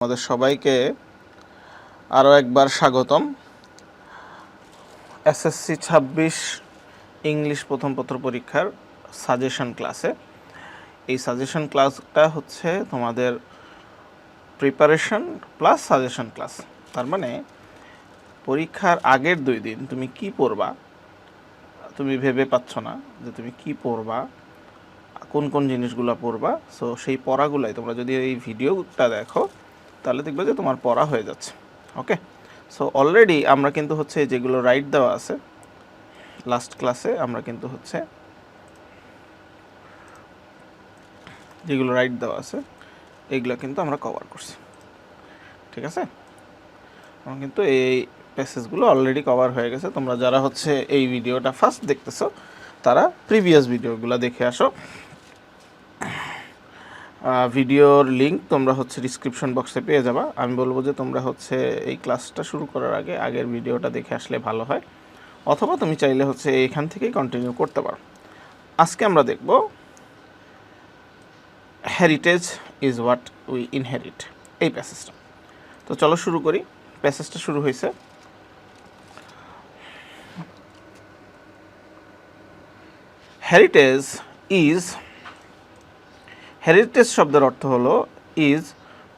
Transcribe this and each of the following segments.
আমাদের সবাইকে আরও একবার স্বাগতম এসএসসি 26 ইংলিশ প্রথম পত্র পরীক্ষার সাজেশন ক্লাসে। এই সাজেশন ক্লাসটা হচ্ছে তোমাদের প্রিপারেশন প্লাস সাজেশন ক্লাস। তার মানে পরীক্ষার আগের 2 দিন তুমি কি পড়বা, তুমি ভেবে পাচ্ছ না যে তুমি কি পড়বা, কোন কোন জিনিসগুলো পড়বা। সো সেই পড়াগুলাই তোমরা যদি এই ভিডিওটা দেখো তাহলে দেখবে যে তোমার পড়া হয়ে যাচ্ছে। ওকে, সো অলরেডি আমরা কিন্তু হচ্ছে যেগুলো রাইট দেওয়া আছে লাস্ট ক্লাসে, আমরা কিন্তু হচ্ছে যেগুলো রাইট দেওয়া আছে এইগুলো কিন্তু আমরা কভার করছি। ঠিক আছে, আমরা কিন্তু এই প্যাসেজগুলো অলরেডি কভার হয়ে গেছে। তোমরা যারা হচ্ছে এই ভিডিওটা ফার্স্ট দেখতেছো তারা প্রিভিয়াস ভিডিওগুলো দেখে আসো। ভিডিওর লিঙ্ক তোমরা হচ্ছে ডিসক্রিপশন বক্সে পেয়ে যাবা। আমি বলবো যে তোমরা হচ্ছে এই ক্লাসটা শুরু করার আগে আগের ভিডিওটা দেখে আসলে ভালো হয়, অথবা তুমি চাইলে হচ্ছে এখান থেকেই কন্টিনিউ করতে পারো। আজকে আমরা দেখব heritage is what we inherit, এই প্যাসেজটা। তো চলো শুরু করি। প্যাসেজটা শুরু হয়েছে, হেরিটেজ ইজ, হেরিটেজ শব্দের অর্থ হলো is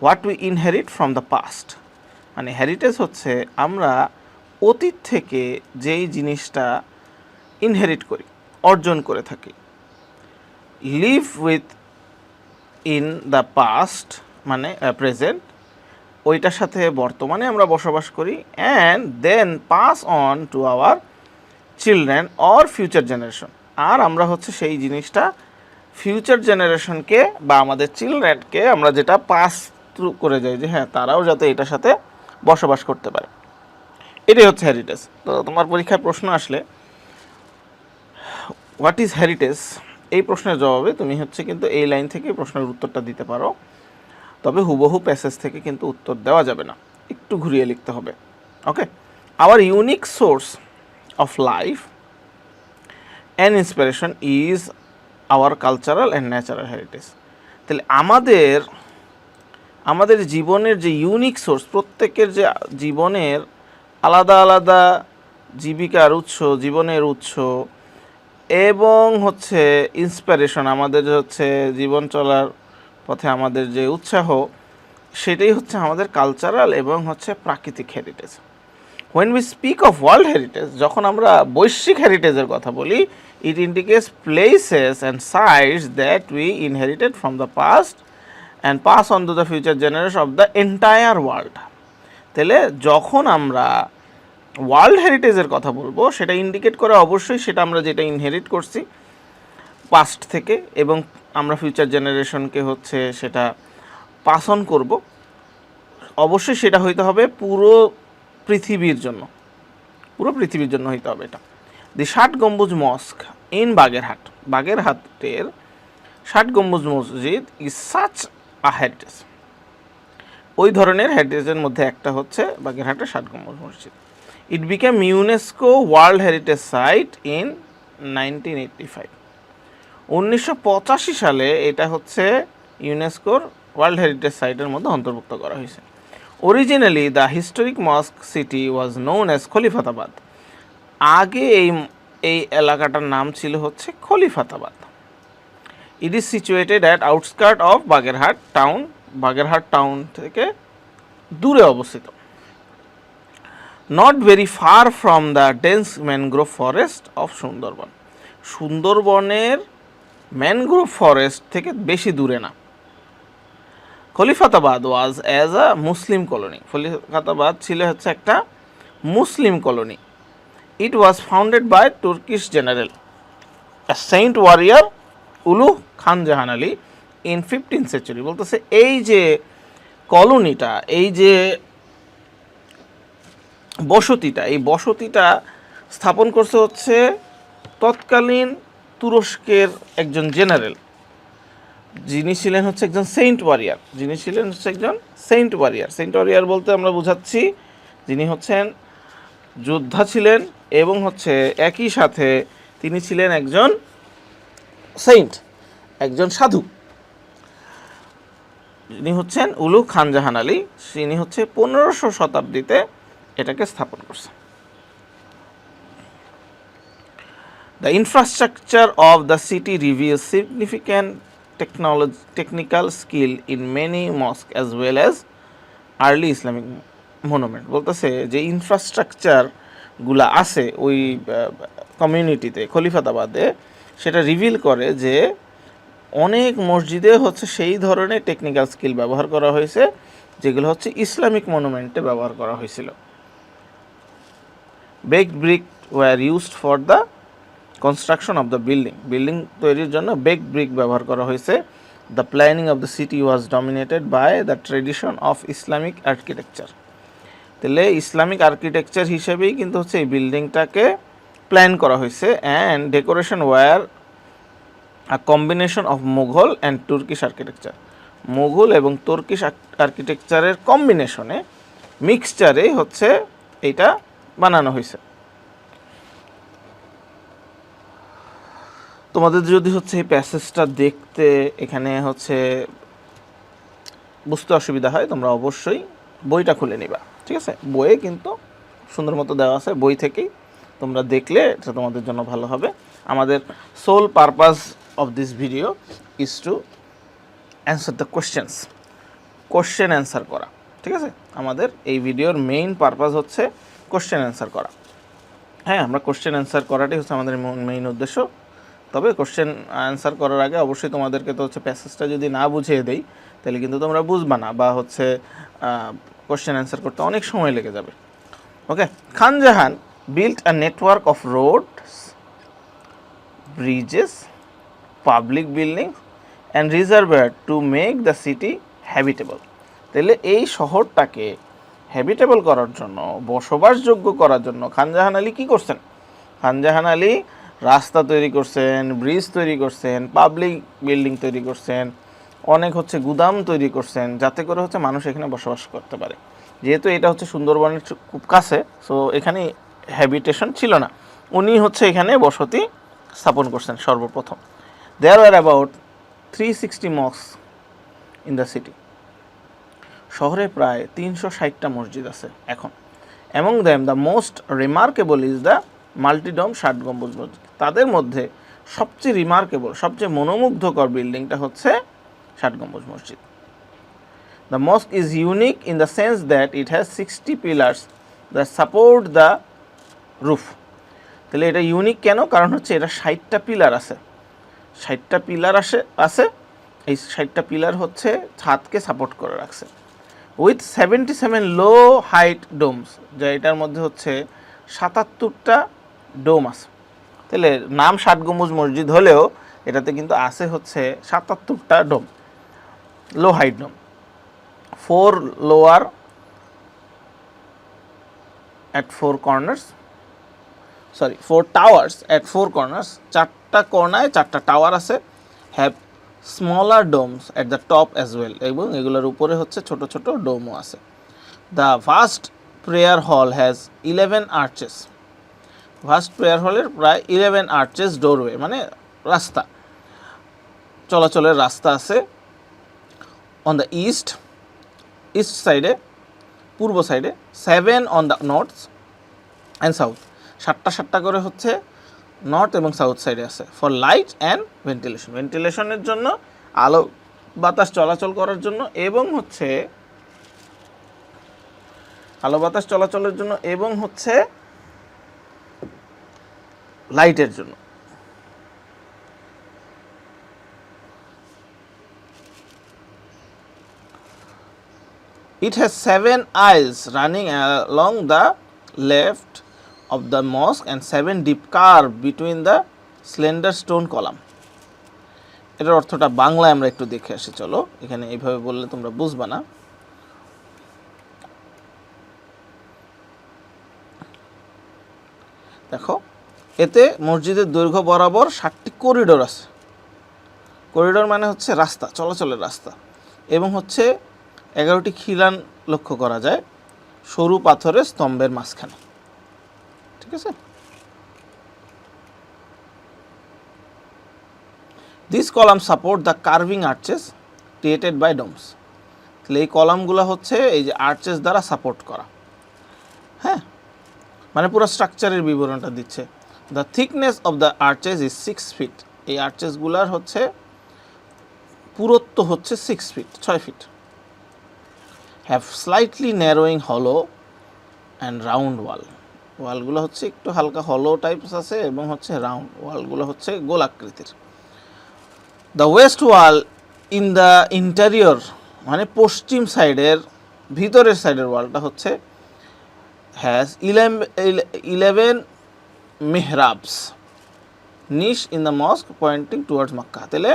what we inherit from the past. মানে হেরিটেজ হচ্ছে আমরা অতীত থেকে যেই জিনিসটা ইনহেরিট করি, অর্জন করে থাকি। Live with in the past মানে প্রেজেন্ট, ওইটার সাথে বর্তমানে আমরা বসবাস করি, and then pass on to our children or future generation. আর আমরা হচ্ছে সেই জিনিসটা ফিউচার জেনারেশনকে বা আমাদের চিলড্রেনকে আমরা যেটা পাস থ্রু করে যাই, যে হ্যাঁ তারাও যাতে এটার সাথে বসবাস করতে পারে, এটাই হচ্ছে হেরিটেজ। তো তোমার পরীক্ষায় প্রশ্ন আসলে হোয়াট ইজ হেরিটেজ, এই প্রশ্নের জবাবে তুমি হচ্ছে কিন্তু এই লাইন থেকে প্রশ্নের উত্তরটা দিতে পারো। তবে হুবহু প্যাসেজ থেকে কিন্তু উত্তর দেওয়া যাবে না, একটু ঘুরিয়ে লিখতে হবে। Okay, our unique source of life and inspiration is our cultural and natural heritage. তাহলে আমাদের জীবনের যে ইউনিক সোর্স, প্রত্যেকের যে জীবনের আলাদা আলাদা জীবিকার উৎস, জীবনের উৎস এবং হচ্ছে ইন্সপিরেশন, আমাদের হচ্ছে জীবন চলার পথে আমাদের যে উৎসাহ, সেটাই হচ্ছে আমাদের কালচারাল এবং হচ্ছে প্রাকৃতিক heritage. When we speak of world heritage, যখন আমরা বৈশ্বিক হেরিটেজের কথা বলি, ইট indicates places and sites that we inherited from the past and pass on to the future generation of the entire world. তাহলে যখন আমরা ওয়ার্ল্ড হেরিটেজের কথা বলবো, সেটা ইন্ডিকেট করে অবশ্যই সেটা আমরা যেটা ইনহেরিট করছি পাস্ট থেকে, এবং আমরা ফিউচার জেনারেশনকে হচ্ছে সেটা পাস অন করবো। অবশ্যই সেটা হইতে হবে পুরো পৃথিবীর জন্য, পুরো পৃথিবীর জন্য হইতে হবে এটা। দি 60 গম্বুজ মস্ক ইন বাগেরহাট, বাগেরহাটের 60 গম্বুজ মসজিদ ইজ সাচ আ হেরিটেজ। ওই ধরনের হেরিটেজের মধ্যে একটা হচ্ছে বাগেরহাটের 60 গম্বুজ মসজিদ। It became UNESCO world heritage site in 1985। 1985 সালে এটা হচ্ছে ইউনেস্কোর ওয়ার্ল্ড হেরিটেজ সাইটের মধ্যে অন্তর্ভুক্ত করা হয়েছে। Originally the historic mosque city was known as Khalifatabad. আগে এই এলাকাটার নাম ছিল হচ্ছে Khalifatabad. It is situated at outskirt of Bagerhat town, Bagerhat town থেকে দূরে অবস্থিত। Not very far from the dense mangrove forest of Sundarban, সুন্দরবনের ম্যানগ্রোভ ফরেস্ট থেকে বেশি দূরে না। Khalifatabad was as a Muslim colony, Khalifatabad ছিল হচ্ছে একটা Muslim colony. It was founded by Turkish general saint warrior উলু Khan Jahan Ali in 15th century। বলতেছে এই যে কলোনিটা, এই যে বসতিটা, এই বসতিটা স্থাপন করছে হচ্ছে তৎকালীন তুরস্কের একজন জেনারেল, যিনি ছিলেন হচ্ছে একজন সেন্ট ওয়ারিয়ার, যিনি ছিলেন হচ্ছে একজন সেন্ট ওয়ারিয়ার। সেন্ট ওয়ারিয়ার বলতে আমরা বুঝাচ্ছি যিনি হচ্ছেন যোদ্ধা ছিলেন এবং হচ্ছে একই সাথে তিনি ছিলেন একজন সেন্ট, একজন সাধু। যিনি হচ্ছেন উলুগ খান জাহান আলী, তিনি হচ্ছে 1500 শতাব্দীতে এটাকে স্থাপন করছেন। The infrastructure of the city reveals significant technical skill in many mosques as well as early Islamic monument. বলতেছে যে ইনফ্রাস্ট্রাকচার গুলা আছে ওই কমিউনিটিতে খলিফাতাবাদে, সেটা রিভিল করে যে অনেক মসজিদে হচ্ছে সেই ধরনের টেকনিক্যাল স্কিল ব্যবহার করা হয়েছে যেগুলো হচ্ছে ইসলামিক মনুমেন্টে ব্যবহার করা হয়েছিল। Baked brick were used for the construction of the building তৈরির জন্য বেকড ব্রিক ব্যবহার করা হয়েছে। The planning of the city was dominated by the tradition of Islamic architecture. তাহলে ইসলামিক আর্কিটেকচার হিসেবেই কিন্তু হচ্ছে এই বিল্ডিংটাকে প্ল্যান করা হয়েছে। And decoration were a combination of Mughal and Turkish architecture. Mughal এবং তুর্কিশ আর্কিটেকচারের কম্বিনেশনে, মিক্সচারে হচ্ছে এইটা বানানো হয়েছে। তোমাদের যদি হচ্ছে এই প্যাসেজটা দেখতে এখানে হচ্ছে বুঝতে অসুবিধা হয়, তোমরা অবশ্যই বইটা খুলে নিবা, ঠিক আছে? বইয়ে কিন্তু সুন্দর মতো দেওয়া আছে, বই থেকেই তোমরা দেখলে এটা তোমাদের জন্য ভালো হবে। আমাদের sole purpose of this video is to answer the question answer করা, ঠিক আছে? আমাদের এই ভিডিওর মেইন পারপাস হচ্ছে কোশ্চেন অ্যান্সার করা। হ্যাঁ, আমরা কোশ্চেন অ্যান্সার করাটাই হচ্ছে আমাদের মেইন উদ্দেশ্য। তবে কোশ্চেন অ্যান্সার করার আগে অবশ্যই তোমাদেরকে তো হচ্ছে প্যাসেজটা যদি না বুঝিয়ে দেই তাহলে কিন্তু তোমরা বুঝবা না, বা হচ্ছে কোশ্চেন অ্যান্সার করতে অনেক সময় লেগে যাবে। ওকে, খান জাহান built a network of roads, bridges, public buildings and reservoir to make the city habitable. তাহলে এই শহরটাকে হ্যাবিটেবল করার জন্য, বসবাসযোগ্য করার জন্য খান জাহান আলী কী করছেন? খান জাহান আলী রাস্তা তৈরি করছেন, ব্রিজ তৈরি করছেন, পাবলিক বিল্ডিং তৈরি করছেন, অনেক হচ্ছে গুদাম তৈরি করছেন, যাতে করে হচ্ছে মানুষ এখানে বসবাস করতে পারে। যেহেতু এটা হচ্ছে সুন্দরবনের খুব কাছে, সো এখানে হ্যাবিটেশন ছিল না, উনি হচ্ছে এখানে বসতি স্থাপন করছেন সর্বপ্রথম। There are about 360 mosque in the city. শহরে প্রায় 360টা মসজিদ আছে এখন। Among them the most remarkable is the multidome 60 গম্বুজ মসজিদ। তাদের মধ্যে সবচেয়ে রিমার্কেবল, সবচেয়ে মনোমুগ্ধকর বিল্ডিংটা হচ্ছে 60 গম্বুজ মসজিদ। The mosque is unique in the sense that it has 60 pillars that support the roof. তাহলে এটা ইউনিক কেন? কারণ হচ্ছে এটা 60টা পিলার আছে, 60টা পিলার আছে। এই 60টা পিলার হচ্ছে ছাদকে সাপোর্ট করে রাখছে। উইথ 77 লো হাইট ডোমস, যা এটার মধ্যে হচ্ছে 77টা ডোম আছে। তাহলে নাম 60 গম্বুজ মসজিদ হলেও এটাতে কিন্তু আছে হচ্ছে 77টা dome, low height dome. 4 lower at 4 corners, 4 towers at 4 corners, 4টা কোণায় 4টা টাওয়ার আছে। Have smaller domes at the top as well, এবং এগুলোর উপরে হচ্ছে ছোট ছোট ডোমও আছে। দ্য ভাস্ট প্রেয়ার হল হ্যাজ 11 আর্চেস। ভাস্ট প্রেয়ার হলের প্রায় 11 আর্চেস, ডোরওয়ে মানে রাস্তা, চলাচলের রাস্তা আছে। অন দ্য ইস্ট সাইডে, পূর্ব সাইডে, 7 on the north and south, 7টা করে হচ্ছে নর্থ এবং সাউথ সাইডে আছে। ফর লাইট অ্যান্ড ভেন্টিলেশনের জন্য, আলো বাতাস চলাচল করার জন্য, এবং হচ্ছে আলো বাতাস চলাচলের জন্য, এবং হচ্ছে লাইটের জন্য। It has 7 aisles running along the left of the mosque and 7 deep curve between the slender stone column. এটার অর্থটা বাংলায় আমরা একটু দেখে আসি, চলো। এখানে এইভাবে বললে তোমরা বুঝবা না। দেখো, এতে মসজিদের দৈর্ঘ্য বরাবর 7টি করিডোর আছে। করিডোর মানে হচ্ছে রাস্তা, চলাচলের রাস্তা, এবং হচ্ছে 11টি খিলান লক্ষ্য করা যায় সরু পাথরের স্তম্ভের মাঝখানে, ঠিক আছে? These columns support the carving arches created by domes. তাহলে এই কলামগুলো হচ্ছে এই যে আর্চেস দ্বারা সাপোর্ট করা। হ্যাঁ, মানে পুরো স্ট্রাকচারের বিবরণটা দিচ্ছে। The thickness of the arches is 6 feet. এই আর্চেসগুলার হচ্ছে পুরুত্ব হচ্ছে 6 feet, 6 feet. Have slightly narrowing hollow and round wall. ওয়ালগুলো হচ্ছে একটু হালকা হলো টাইপস আছে এবং হচ্ছে রাউন্ড, ওয়ালগুলো হচ্ছে গোল আকৃতির। The west wall in the interior, মানে পশ্চিম সাইডের ভিতরের সাইডের ওয়ালটা হচ্ছে হ্যাজ 11 মেহরাবস niche in the mosque pointing towards Mecca. তাহলে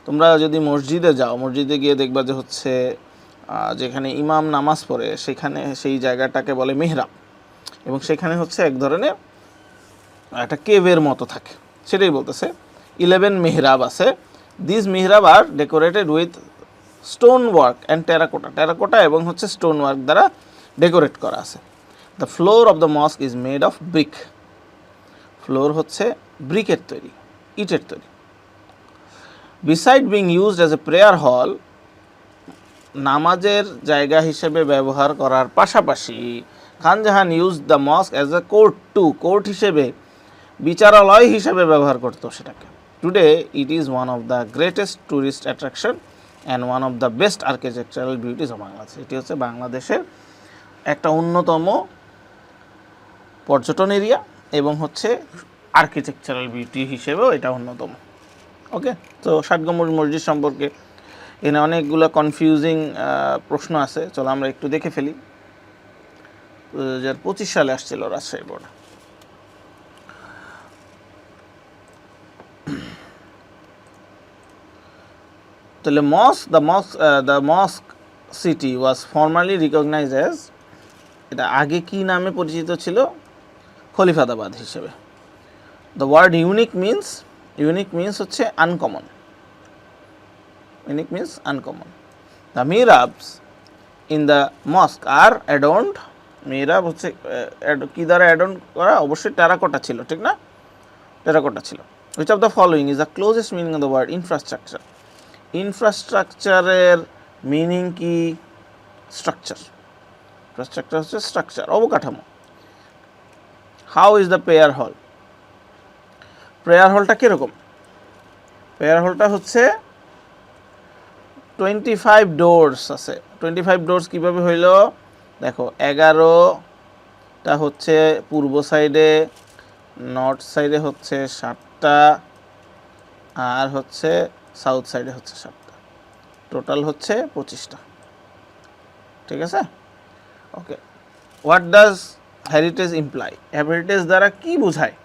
তোমরা যদি মসজিদে যাও, মসজিদে গিয়ে দেখবা যে হচ্ছে যেখানে ইমাম নামাজ পড়ে সেখানে সেই জায়গাটাকে বলে মেহরাব, এবং সেখানে হচ্ছে এক ধরনের একটা কেভের মতো থাকে, সেটাই বলতেছে 11 মেহরাব আছে। This mihrab are decorated with stone work and terracotta, terracotta এবং হচ্ছে স্টোন ওয়ার্ক দ্বারা ডেকোরেট করা আছে। The floor of the mosque is made of brick. Floor হচ্ছে ব্রিকের তৈরি, ইটের তৈরি। Beside being used as a prayer hall, নামাজের জায়গা হিসেবে ব্যবহার করার পাশাপাশি Khan Jahan use the mosque as a court too, court হিসেবে, বিচারালয় হিসেবে ব্যবহার করতো সেটাকে। Today it is one of the greatest tourist attraction and one of the best architectural beauties of Bangladesh. এটি হচ্ছে বাংলাদেশের একটা অন্যতম পর্যটন এরিয়া এবং হচ্ছে আর্কিটেকচারাল বিউটি হিসেবেও এটা অন্যতম। ওকে, তো 7 গম্বুজ মসজিদ সম্পর্কে এখানে অনেকগুলো কনফিউজিং প্রশ্ন আছে, চলো আমরা একটু দেখে ফেলি। 2025 সালে আসছিল রাজশাহী বোর্ডে। তাহলে the mosque city was formally recognize as, এটা আগে কি নামে পরিচিত ছিল? খলিফাদাবাদ হিসেবে। দ্য ওয়ার্ড ইউনিক মিন্স হচ্ছে uncommon, unique means uncommon. The mihrabs in the mosque are adorned, মিহরাব হচ্ছে কি দ্বারা অ্যাডর্ন করা? অবশ্যই টেরাকোটা ছিল, ঠিক না? টেরাকোটা ছিল। Which of the following is the closest meaning of the word infrastructure? ইনফ্রাস্ট্রাকচারের মিনিং কি? স্ট্রাকচার। ইনফ্রাস্ট্রাকচার হচ্ছে স্ট্রাকচার, অবকাঠামো। How is the prayer hall? Prayer হলটা কীরকম? প্রেয়ার হলটা হচ্ছে 25 ডোরস আছে। 25 ডোরস কীভাবে হইল? দেখো, 11টা হচ্ছে পূর্ব সাইডে, নর্থ সাইডে হচ্ছে 7টা, আর হচ্ছে সাউথ সাইডে হচ্ছে 7টা, টোটাল হচ্ছে 25টা। ঠিক আছে, okay. What does heritage imply? Heritage দ্বারা কি বোঝায়?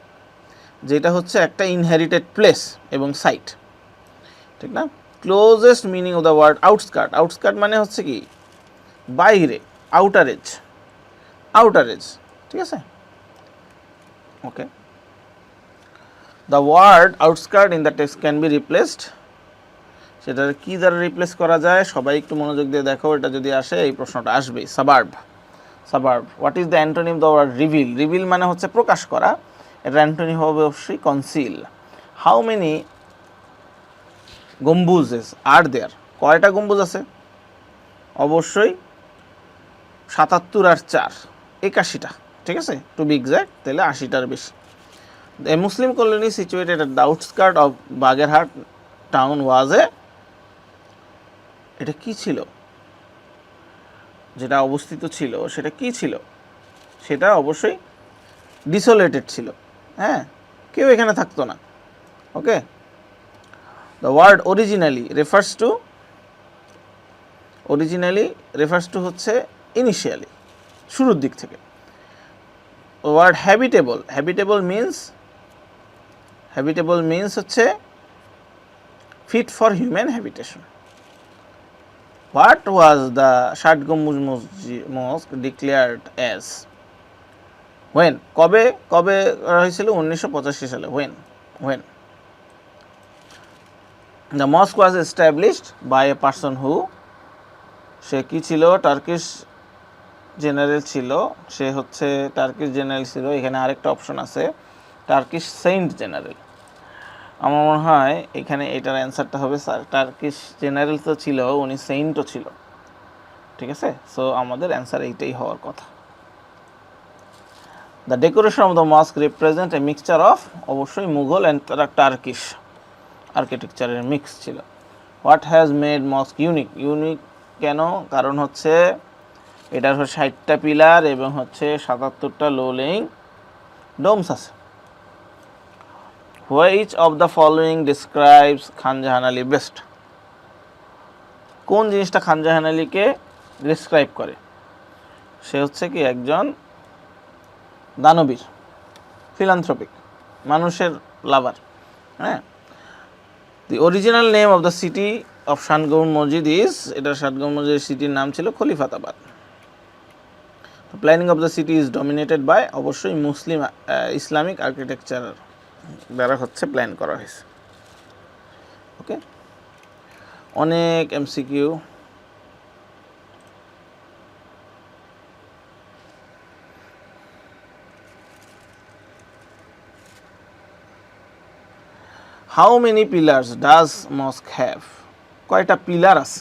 যেটা হচ্ছে একটা ইনহেরিটেড প্লেস এবং সাইট, ঠিক না? Closest meaning of the word outskirt? Outskirt মানে হচ্ছে কি? বাইরে, আউটার এজ, আউটার এজ, ঠিক আছে, okay. The word outskirt in the text can be replaced, সেটা কি দ্বারা রিপ্লেস করা যায়? সবাই একটু মনোযোগ দিয়ে দেখো, এটা যদি আসে এই প্রশ্নটা আসবেই। Suburb, suburb. What is the antonym the word reveal? Reveal মানে হচ্ছে প্রকাশ করা, এটা অ্যান্টোনিম হবে অবশ্যই কনসিল। হাউ মেনি গম্বুজেস আর দেয়ার? কয়টা গম্বুজ আছে? অবশ্যই 77 আর 4 81টা, ঠিক আছে, টু বি এক্সাক্ট, তাহলে 80টার বেশি। A Muslim colony situated at the outskirt of Bagerhat town was a, এটা কি ছিল? যেটা অবস্থিত ছিল সেটা কি ছিল? সেটা অবশ্যই ডিসোলেটেড ছিল, হ্যাঁ, কেউ এখানে থাকতো না। Okay, the word originally refers to হচ্ছে ইনিশিয়ালি, শুরুর দিক থেকে। ওয়ার্ড হ্যাবিটেবল মিন্স হচ্ছে fit for human habitation. What was the 7 গম্বুজ মস্ক ডিক্লেয়ার্ড অ্যাজ? হোয়েন, কবে হয়েছিল? 1985 সালে। When the mosque was established by a person who, সে কি ছিল? টার্কিশ জেনারেল ছিল, সে হচ্ছে টার্কিশ জেনারেল ছিল। এখানে আরেকটা অপশন আছে, টার্কিশ সেন্ট জেনারেল। আমার মনে হয় এখানে এটার অ্যান্সারটা হবে স্যার টার্কিশ জেনারেল তো ছিল, উনি সেন্টও ছিল। ঠিক আছে, সো আমাদের অ্যান্সার এইটাই হওয়ার কথা। The decoration of the mosque represent a mixture of, অবশ্যই মুঘল অ্যান্ড টার্কিশ আর্কিটেকচারের মিক্স ছিল। What has made mosque unique, unique কেন? কারণ হচ্ছে এটার 60টা পিলার এবং হচ্ছে 77টা লো লেইং ডোমস আছে। Which of the following describes Khan Jahan Ali best, কোন জিনিসটা খান জাহান আলীকে ডিসক্রাইব করে? সে হচ্ছে কি একজন দানবীর, ফিলান্থ্রপিক, মানুষের লাভার। হ্যাঁ, the original name of the city of শানগৌর মসজিদ ইজ, এটা শানগৌর মসজিদের সিটির নাম ছিল Khalifatabad. Planning of the city is dominated by, অবশ্যই মুসলিম ইসলামিক আর্কিটেকচার দ্বারা হচ্ছে প্ল্যান করা হয়েছে। ওকে, অনেক MCQ. How many pillars does mosque have, কয়টা পিলার আছে?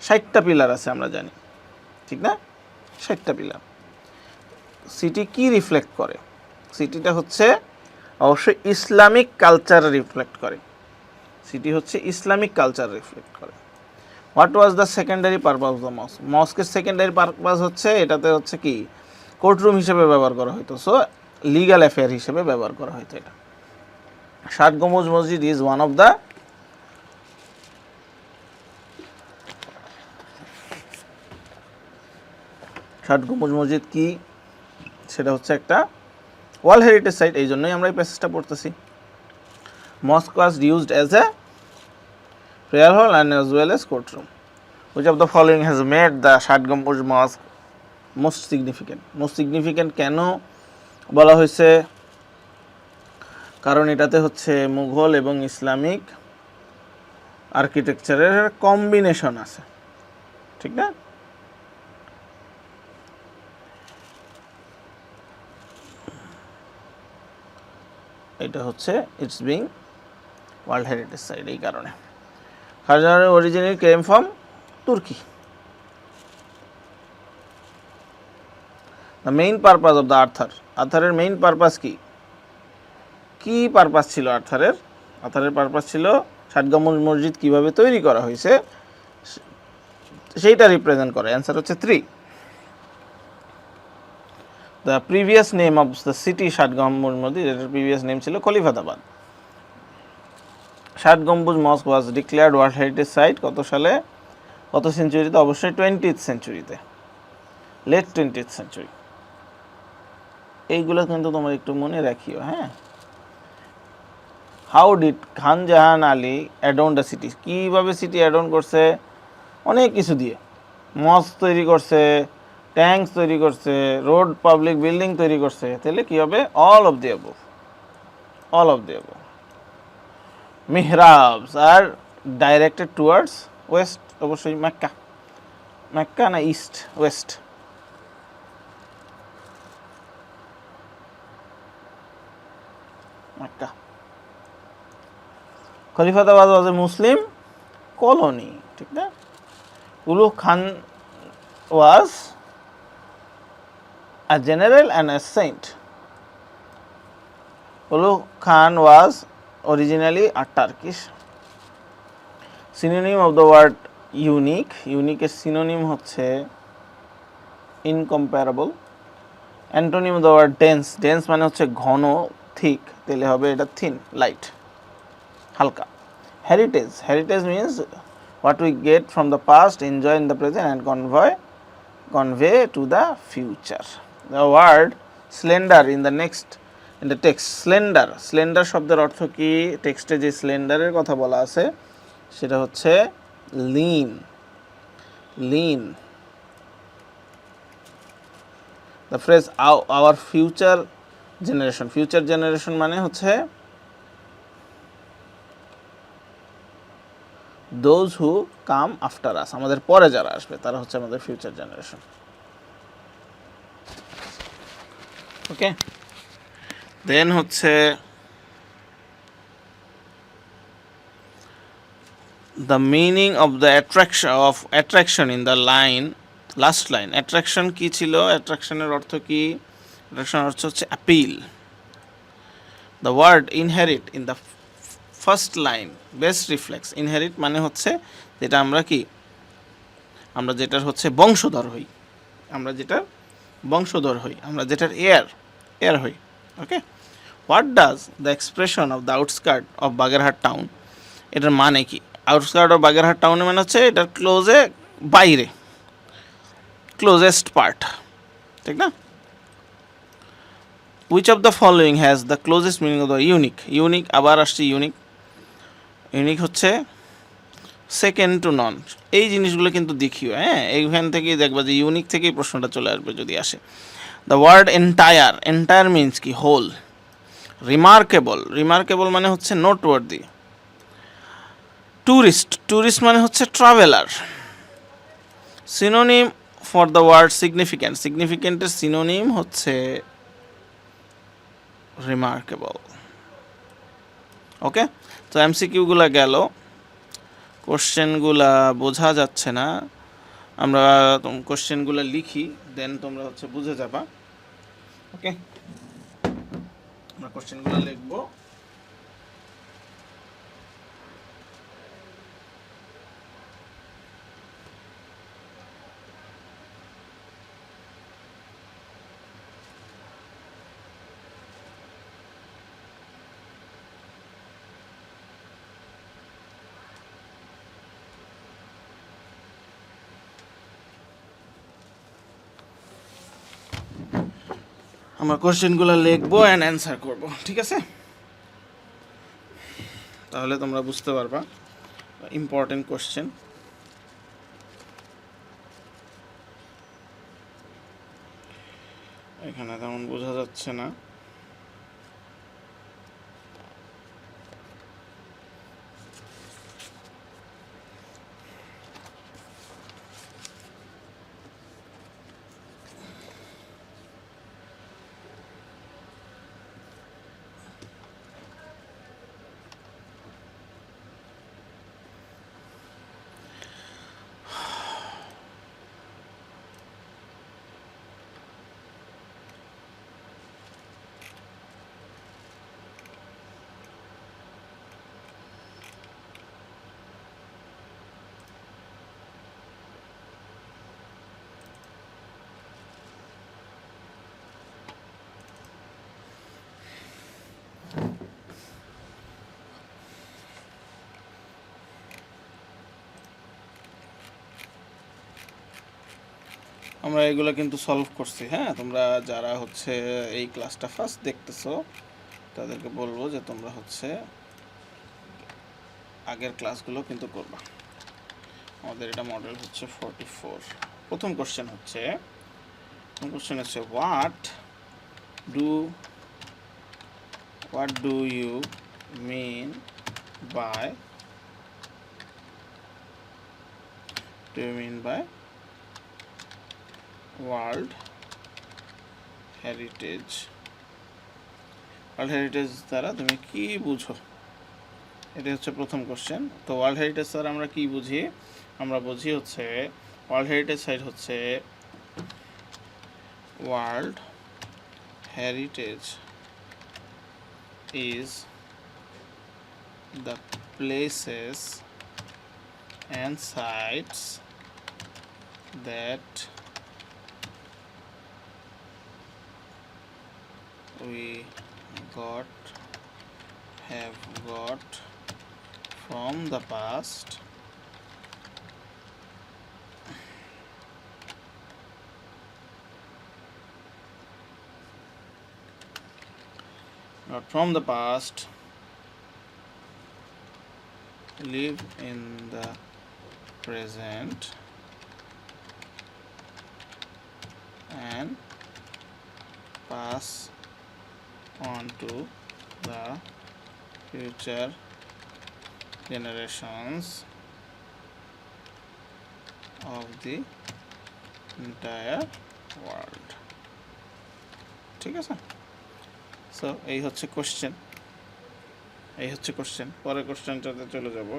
60টা পিলার আছে আমরা জানি, ঠিক না? 60টা পিলার। সিটি কি রিফ্লেক্ট করে? সিটিটা হচ্ছে অবশ্যই ইসলামিক কালচার রিফ্লেক্ট করে, সিটি হচ্ছে ইসলামিক কালচার রিফ্লেক্ট করে। What was the secondary purpose of the mosque, মস্কের সেকেন্ডারি পারপাস হচ্ছে এটাতে হচ্ছে কি কোর্টরুম হিসেবে ব্যবহার করা হতো, সো লিগাল অ্যাফেয়ার হিসেবে ব্যবহার করা হতো এটা। 7 গম্বুজ মসজিদ is one of the, Shat গম্বুজ মসজিদ কি? সেটা হচ্ছে একটা ওয়ার্ল্ড হেরিটেজ সাইট, এই জন্যই আমরা এই প্যাসেজটা পড়তেছি। Mosque was used as a prayer hall and as well as courtroom. Which of the following has made the Shat গম্বুজ mosque most significant? Most significant কেন বলা হয়েছে? কারণ এটাতে হচ্ছে মুঘল এবং ইসলামিক আর্কিটেকচারের কম্বিনেশন আছে, ঠিক না? এটা হচ্ছে it's being world heritage site, এই কারণে। খাজানের original came from Turkey. The main purpose of the author, আর্থারের মেইন পারপাস কি? কি পারপাস ছিল আর্থারের? আর্থারের পারপাস ছিল ষাট গম্বুজ মসজিদ কিভাবে তৈরি করা হয়েছে সেইটা রিপ্রেজেন্ট করে। অ্যান্সার হচ্ছে 3। The previous name of the city ষাট গম্বুজ মসজিদ, এটার প্রিভিয়াস নেম ছিল খলিফাতাবাদ। ষাট গম্বুজ মস্ক was declared world heritage site কত সালে, কত সেঞ্চুরিতে? অবশ্যই 20th সেঞ্চুরিতে, লেট 20th সেঞ্চুরি। এইগুলো কিন্তু তোমার একটু মনে রাখিও। হ্যাঁ, how did Khan Jahan Ali add-on the city, কীভাবে সিটি অ্যাডন করছে? অনেক কিছু দিয়ে, মস্ক তৈরি করছে, ট্যাঙ্কস তৈরি করছে, রোড পাবলিক বিল্ডিং তৈরি করছে। তাহলে কী হবে? All of the above, all of the above. Mihrabs are directed towards west, অবশ্যই মক্কা, মক্কা না east, west. Mecca. Khalifatabad was a Muslim colony, ঠিক না? Ulugh Khan was a general and a saint. Ulugh Khan was originally a Turkish. Synonym of the word unique, unique এর synonym হচ্ছে incomparable. Antonym of the word dense, dense মানে হচ্ছে ঘন, thick, তাহলে হবে এটা thin, light, হালকা। Heritage, heritage means what we get from the past, enjoy in the present and convey to the future. The word slender in the text, slender, slender শব্দের অর্থ কি? টেক্সটে যে স্লেন্ডারের কথা বলা আছে সেটা হচ্ছে lean, lean. The phrase our future generation, future generation মানে হচ্ছে those who come after us, আমাদের পরে যারা আসবে তারা হচ্ছে আমাদের ফিউচার জেনারেশন। ওকে, দেন হচ্ছে the meaning of the attraction in the line last line, attraction কি ছিল, অ্যাট্রাকশনের অর্থ কি? অ্যাট্রাকশনের অর্থ হচ্ছে appeal. The word inherit in the first line best reflects. Inherit মানে হচ্ছে যেটা আমরা কি, আমরা যেটার হচ্ছে বংশধর হই, আমরা যেটার বংশধর হই, আমরা যেটার এয়ার হই। Okay, what does the expression of the outskirt of Bagerhat town, এটার মানে কি? আউটস্কার্ট অফ বাগেরহাট টাউনে মানে হচ্ছে এটার ক্লোজে, বাইরে, ক্লোজেস্ট পার্ট, ঠিক না? Which of the following has the closest meaning of the unique. Unique আবার আসছে, ইউনিক, ইউনিক হচ্ছে সেকেন্ড টু নন। এই জিনিসগুলো কিন্তু দেখিও, হ্যাঁ, এইখান থেকেই দেখবা যে ইউনিক থেকেই প্রশ্নটা চলে আসবে যদি আসে। The word entire, entire means কি? হোল। রিমার্কেবল, রিমার্কেবল মানে হচ্ছে নোটওয়ার্দি। ট্যুরিস্ট, ট্যুরিস্ট মানে হচ্ছে traveller. Synonym for the word significant, সিগনিফিক্যান্টের সিনোনিম হচ্ছে রিমার্কেবল। ওকে, তো এমসিকিউগুলো গেল, কোশ্চেনগুলা বোঝা যাচ্ছে না, আমরা কোশ্চেনগুলো লিখি, দেন তোমরা হচ্ছে বুঝে যাবা। ওকে, আমরা কোশ্চেনগুলো লিখবো। আমরা কোশ্চেনগুলো লিখবো অ্যান্ড অ্যান্সার করব, ঠিক আছে? তাহলে তোমরা বুঝতে পারবা ইম্পর্টেন্ট কোশ্চেন। এখানে তেমন বোঝা যাচ্ছে না। আমরা এগুলো কিন্তু সলভ করছি, হ্যাঁ। তোমরা যারা হচ্ছে এই ক্লাসটা ফার্স্ট দেখতেছো তাদেরকে বলবো যে তোমরা হচ্ছে আগের ক্লাসগুলো কিন্তু করবা। আমাদের এটা মডেল হচ্ছে 44। প্রথম কোশ্চেন হচ্ছে what do you mean by world heritage. World heritage দ্বারা তুমি কি বুঝো? এটা হচ্ছে প্রথম কোশ্চেন। তো ওয়ার্ল্ড হেরিটেজ স্যার আমরা কি বুঝি? আমরা বুঝি হচ্ছে ওয়ার্ল্ড হেরিটেজ সাইট হচ্ছে world heritage is the places and sites that we have got from the past live in the present and pass on to the future generations of the entire world। ঠিক আছে? So এই হচ্ছে question, পরের কোশ্চেনটাতে চলে যাব।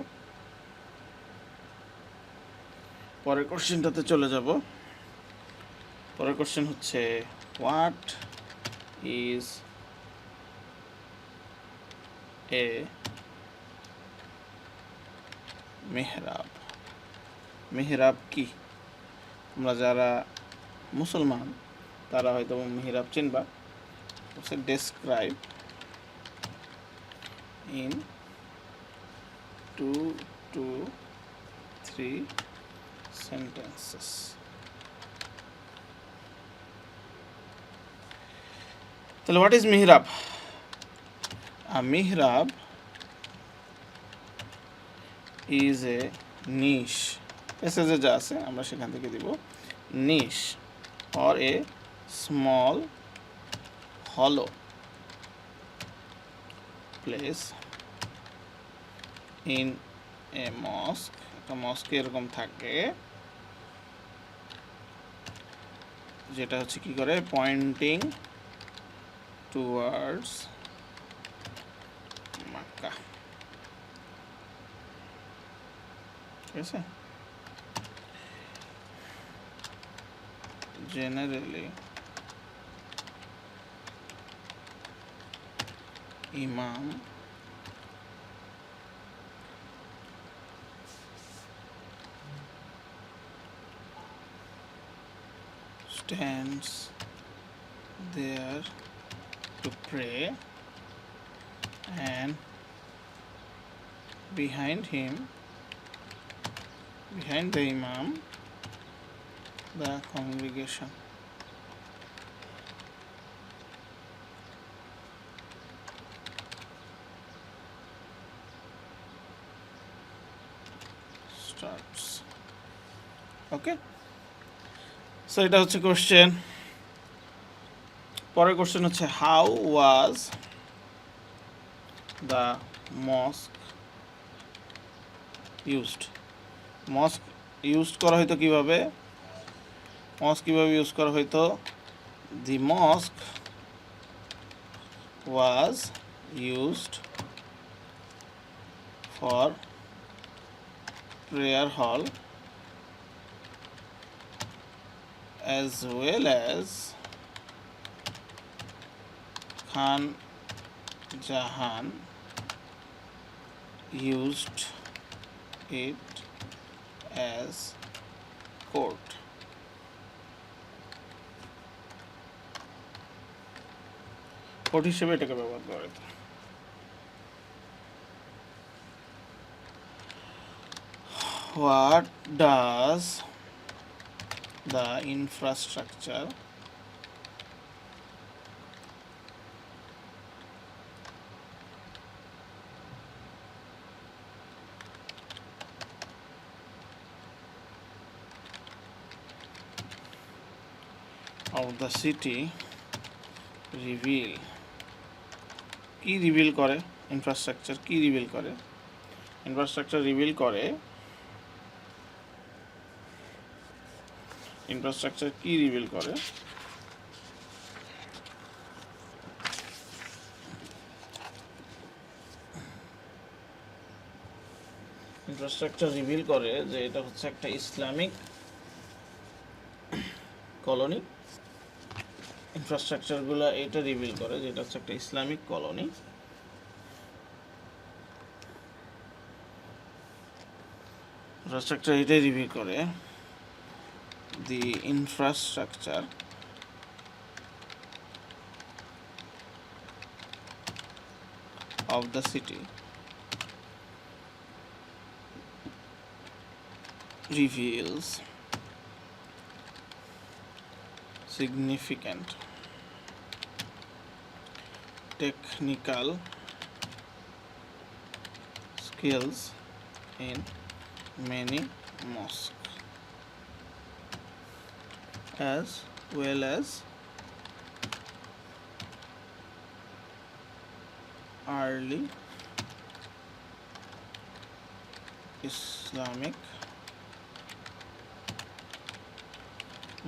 পরের question হচ্ছে what is a Mehrab? Mehrab কি? তোমরা যারা মুসলমান তারা হয়তো মেহরাব চিনবা। হচ্ছে ডেসক্রাইব ইন 2 to 3 sentences. তাহলে হোয়াট ইজ মিহরাব? মিহরাব ইজ এ নিশ, প্যাসেজে যা আছে আমরা সেখান থেকে দিব, নিশ অর এ স্মল হলো প্লেস ইন এ মস্ক। একটা মস্কে এরকম থাকে যেটা হচ্ছে কি করে, পয়েন্টিং টুয়ার্ডস মাক্কা। ঠিক আছে, জেনারেলি ইমাম stands there to pray and behind the imam, the congregation. Starts. Okay, so এটা হচ্ছে কোশ্চেন। পরের কোশ্চেন হচ্ছে how was the mosque used? Mosque use করা হয়তো কিভাবে? মস্ক কিভাবে ইউজ করা হয়তো? The mosque was used for prayer hall as well as Khan Jahan used it as court. Court হিসেবে এটাকে ব্যবহার করা হতো। What does the infrastructure of the city reveal? কি রিভিল করে? ইনফ্রাস্ট্রাকচার কি রিভিল করে? ইনফ্রাস্ট্রাকচার রিভিল করে, ইনফ্রাস্ট্রাকচার কি রিভিল করে? ইনফ্রাস্ট্রাকচার রিভিল করে যে এটা হচ্ছে একটা ইসলামিক কলোনি। ইনফ্রাস্ট্রাকচারগুলো এটা রিভিল করে যে এটা হচ্ছে একটা ইসলামিক কলোনি। ইনফ্রাস্ট্রাকচার এটাই রিভিল করে, the infrastructure of the city reveals significant technical skills in many mosques as well as early Islamic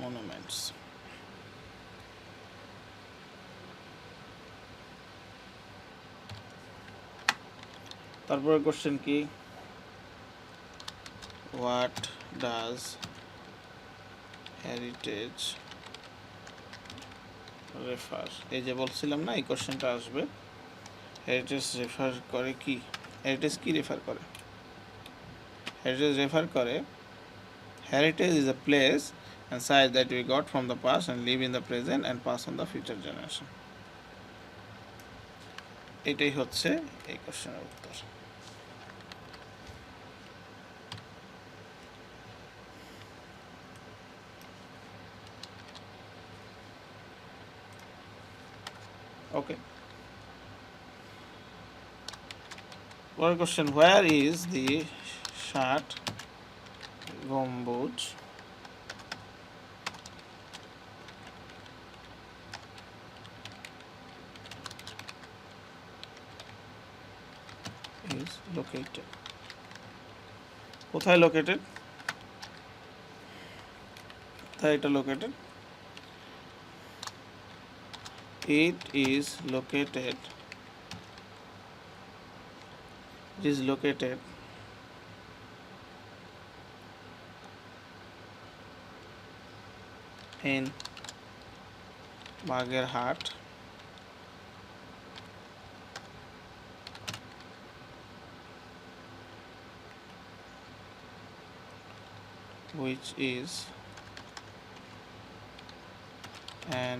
monuments. তারপরে কোশ্চেন কি? What does heritage রেফার, এই যে বলছিলাম না এই কোশ্চেনটা আসবে। হেরিটেজ রেফার করে কি? হেরিটেজ কি রেফার করে? হেরিটেজ রেফার করে heritage is a place and site that we got from the past and live in the present and pass on the future generation. এটাই হচ্ছে এই কোশ্চেনের উত্তর। ওকে, পরের কোশ্চেন, where is the ষাট গম্বুজ is located? কোথায় লোকেটেড? কোথায় এটা located? It is located in Bagerhat, which is an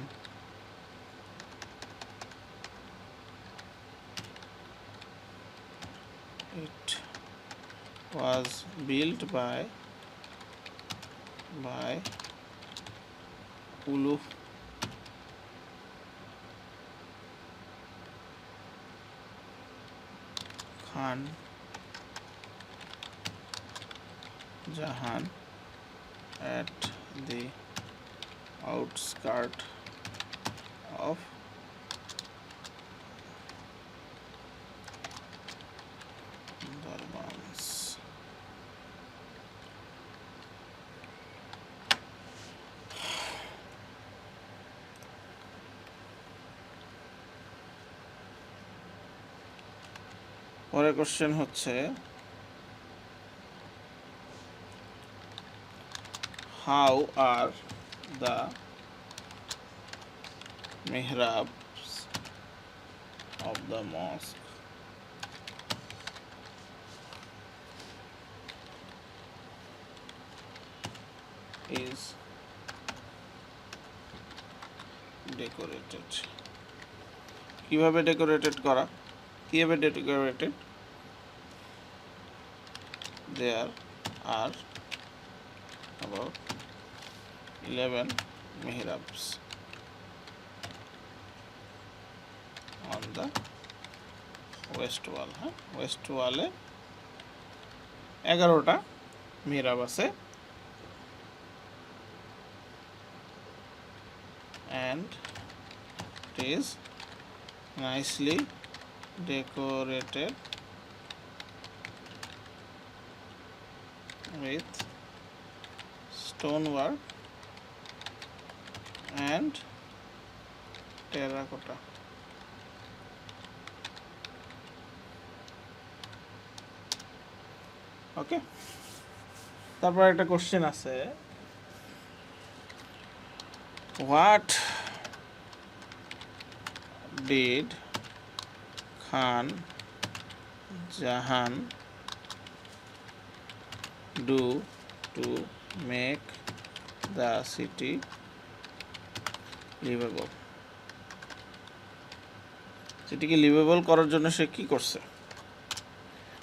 it was built by Ulu Khan Jahan at the outskirts of Darbans. পরের কোশ্চেন হচ্ছে, how are the mihrabs of the mosque is decorated? কিভাবে decorated করা? কিভাবে decorated? There are about 11 mihrabs on the west wall. West ওয়ালে 11টা মিহরাব আছে, and it is nicely decorated with stonework and terracotta. ওকে, তারপর একটা question আছে, what did Khan Jahan do to make the city livable? সিটিকে livable করার জন্য সে কি করছে?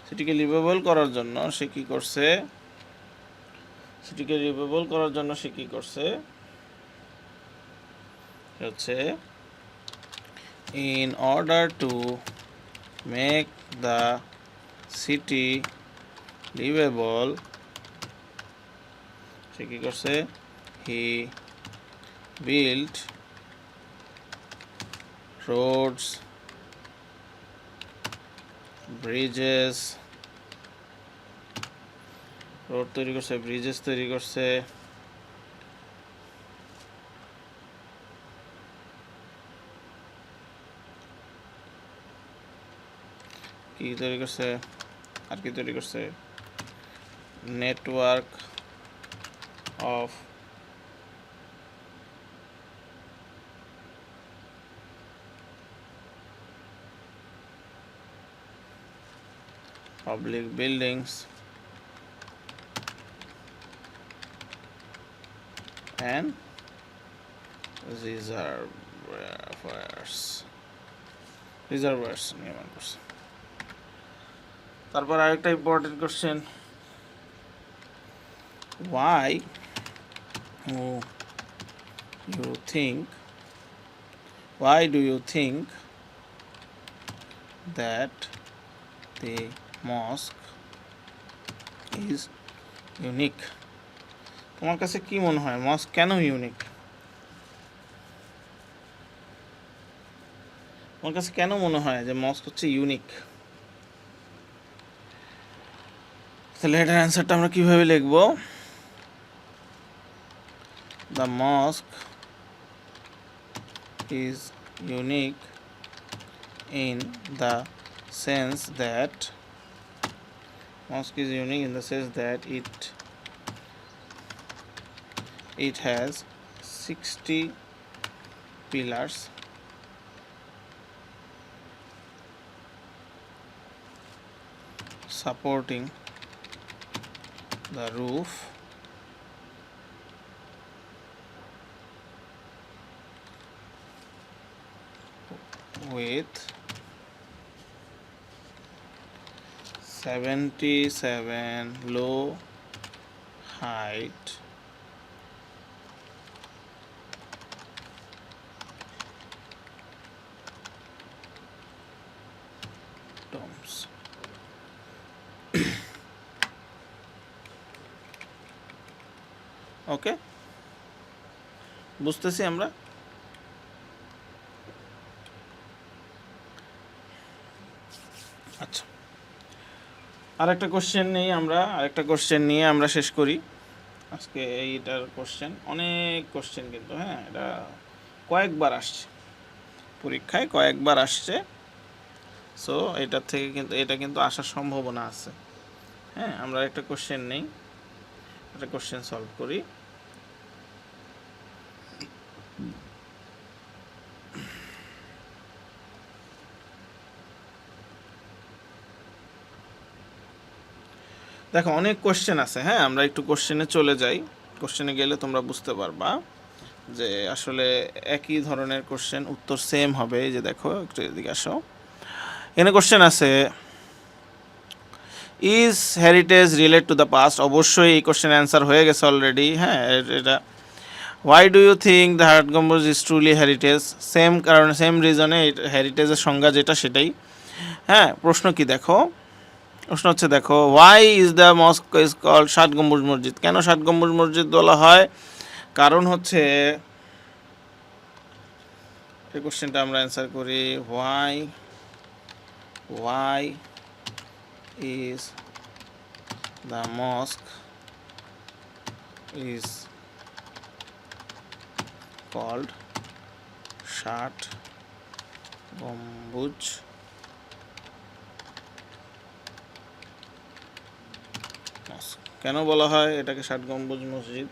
সিটিকে লিভেবল করার জন্য সে কি করছে? সিটিকে লিভেবল করার জন্য সে কি করছে হচ্ছে, in order to make the city livable, সে কি করছে? he built roads, Bridges, road তৈরি করছে, ব্রিজেস তৈরি করছে, কি তৈরি করছে? আর কি তৈরি করছে? Network of public buildings and reservoirs নির্মাণ করছে। তারপর আরেকটা important question, why do you think that the mosque is unique? তোমার কাছে কি মনে হয় মস্ক কেন ইউনিক? তোমার কাছে কেন মনে হয় যে মস্ক হচ্ছে ইউনিক? তাহলে এটার অ্যান্সারটা আমরা কিভাবে লিখব? The mosque is unique in the sense that it has 60 pillars supporting the roof with 77 low height domes. ওকে, বুঝতেছি আমরা। আচ্ছা, আরেকটা কোশ্চেন নিয়ে আমরা শেষ করি আজকে। এইটার কোশ্চেন অনেক কোশ্চেন কিন্তু, হ্যাঁ, এটা কয়েকবার আসছে পরীক্ষায়, কয়েকবার আসছে। সো এটার থেকে কিন্তু এটা কিন্তু আসার সম্ভাবনা আছে। হ্যাঁ, আমরা একটা কোশ্চেন নেই, একটা কোশ্চেন সলভ করি। দেখো অনেক কোশ্চেন আছে, হ্যাঁ, আমরা একটু কোশ্চেনে চলে যাই। কোশ্চেনে গেলে তোমরা বুঝতে পারবা যে আসলে একই ধরনের কোশ্চেন, উত্তর সেম হবে। এই যে দেখো, একটু এদিকে আসো, এখানে কোশ্চেন আছে, is heritage relate to the past? অবশ্যই এই কোশ্চেন অ্যান্সার হয়ে গেছে অলরেডি। হ্যাঁ, এটা why do you think the হাট গম্বুজ ইজ ট্রুলি হেরিটেজ? সেম কারণে, সেম রিজনে হেরিটেজের সংজ্ঞা যেটা সেটাই। হ্যাঁ, প্রশ্ন কি দেখো, প্রশ্ন হচ্ছে দেখো, why is the mosque is called ষাট গম্বুজ মসজিদ? কেন ষাট গম্বুজ মসজিদ বলা হয়? কারণ হচ্ছে, এই কোশ্চেনটা আমরা অ্যান্সার করি, why is the mosque is called ষাট গম্বুজ মস্ক? কেন বলা হয় এটাকে ষাট গম্বুজ মসজিদ?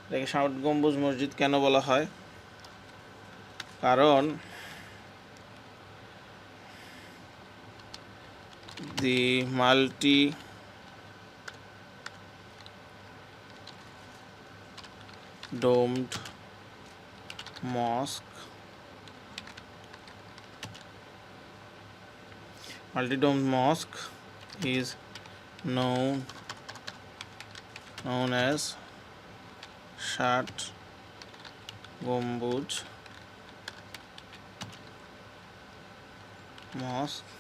এটাকে ষাট গম্বুজ মসজিদ কেন বলা হয়? কারণ the multi-domed mosque is known as ষাট গম্বুজ mosque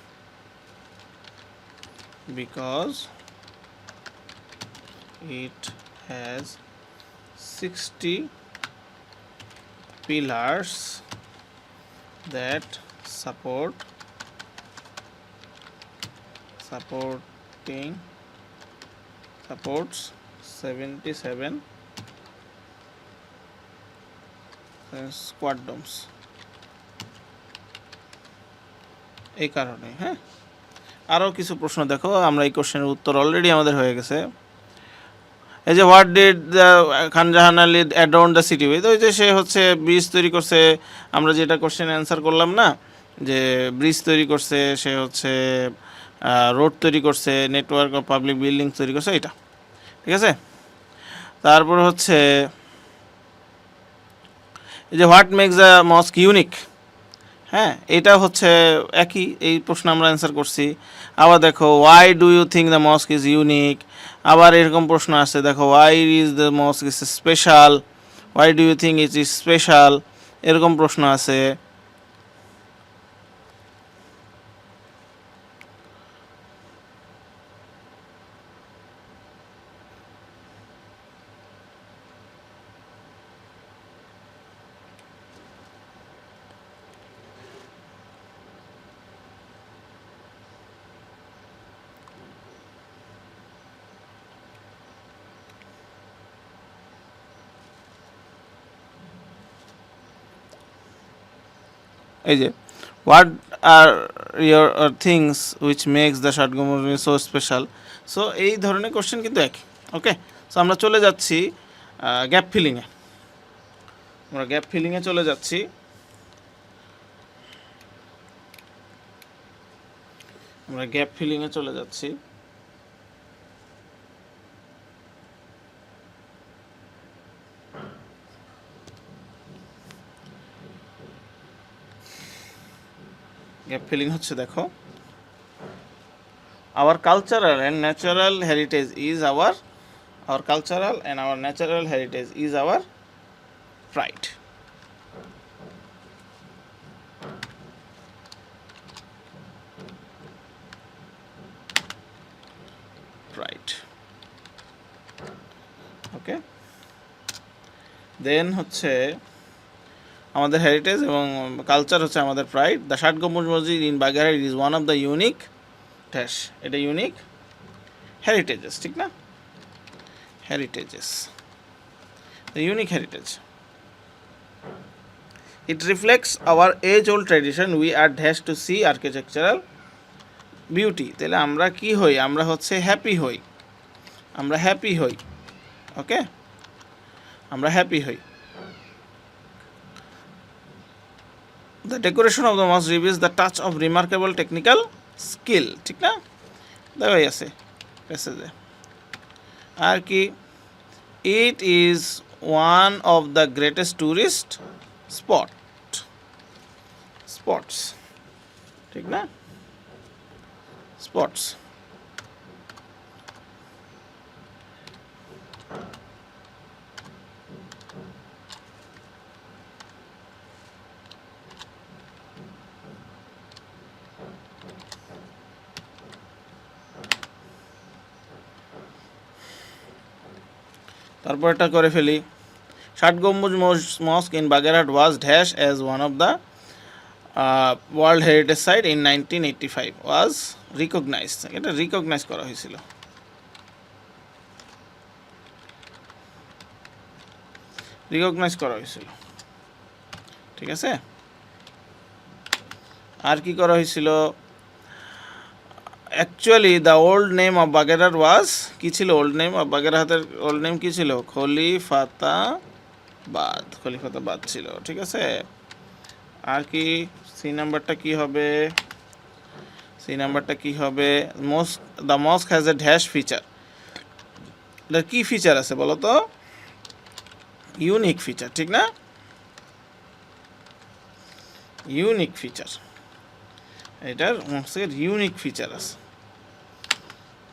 because it has 60 pillars that supports 77 squat domes। এই কারণে। হ্যাঁ, আরও কিছু প্রশ্ন দেখো, আমরা এই কোশ্চেনের উত্তর অলরেডি আমাদের হয়ে গেছে। এই যে what did the Khan Jahan Ali adorn the city with? ওই যে সে হচ্ছে ব্রিজ তৈরি করছে। আমরা যেটা কোশ্চেন অ্যান্সার করলাম না, যে ব্রিজ তৈরি করছে সে হচ্ছে রোড তৈরি করছে, নেটওয়ার্ক অফ পাবলিক বিল্ডিং তৈরি করছে, এটা ঠিক আছে। তারপর হচ্ছে এই যে হোয়াট মেক্স আ মস্ক ইউনিক, হ্যাঁ এটা হচ্ছে একই, এই প্রশ্ন আমরা অ্যান্সার করছি। আবার দেখো why do you think the mosque is unique, আবার এরকম প্রশ্ন আছে দেখো why is the mosque is special, why do you think it is special, এরকম প্রশ্ন আছে। এই যে what are your things which makes the ষাটগম্বুজ সো স্পেশাল। সো এই ধরনের কোশ্চেন কিন্তু একই। ওকে, সো আমরা চলে যাচ্ছি গ্যাপ ফিলিংয়ে, আমরা গ্যাপ ফিলিংয়ে চলে যাচ্ছি। আমরা গ্যাপ ফিলিংয়ে চলে যাচ্ছি। গ্যাপ ফিলিং হচ্ছে দেখো our cultural and natural heritage is our cultural and our natural heritage is our pride. Pride. Okay, then হচ্ছে আমাদের হেরিটেজ এবং কালচার হচ্ছে আমাদের প্রাইড। দ্য ষাট গম্বুজ Masjid in Bagerhat is one of the unique dash, এটা unique heritages, ঠিক না, heritages, the unique heritage. It reflects our age old tradition, we are dash to see architectural beauty. তাহলে আমরা কি হই, আমরা হচ্ছে হ্যাপি হই, আমরা হ্যাপি হই। ওকে, আমরা হ্যাপি হই। The decoration of the mosque reveals the touch of remarkable technical skill, ঠিক না, দেখাই আছে প্যাসেজে। আর কি, it is one of the greatest tourist spots, ঠিক না, spots। তারপর এটা করে ফেলি, ষাট গম্বুজ mosque in Bagerhat was dash as one of the world heritage site in 1985 was recognised. এটা রিকগনাইজ করা হয়েছিল, রিকগনাইজ করা হয়েছিল, ঠিক আছে। আর কি করা হয়েছিল, actually the old name of Bagerhat was, কি ছিল ওল্ড নেম অফ বাগেরহাটের ওল্ড নেম কি ছিল, খলিফাতাবাদ ছিল, ঠিক আছে। আর কি, সি নাম্বারটা কি হবে, সি নাম্বারটা কি হবে, the mosque has a dash feature, এটার কি ফিচার আছে বলো তো, ইউনিক ফিচার, ঠিক না, ইউনিক ফিচার, এটার মস্কের ইউনিক ফিচার আছে,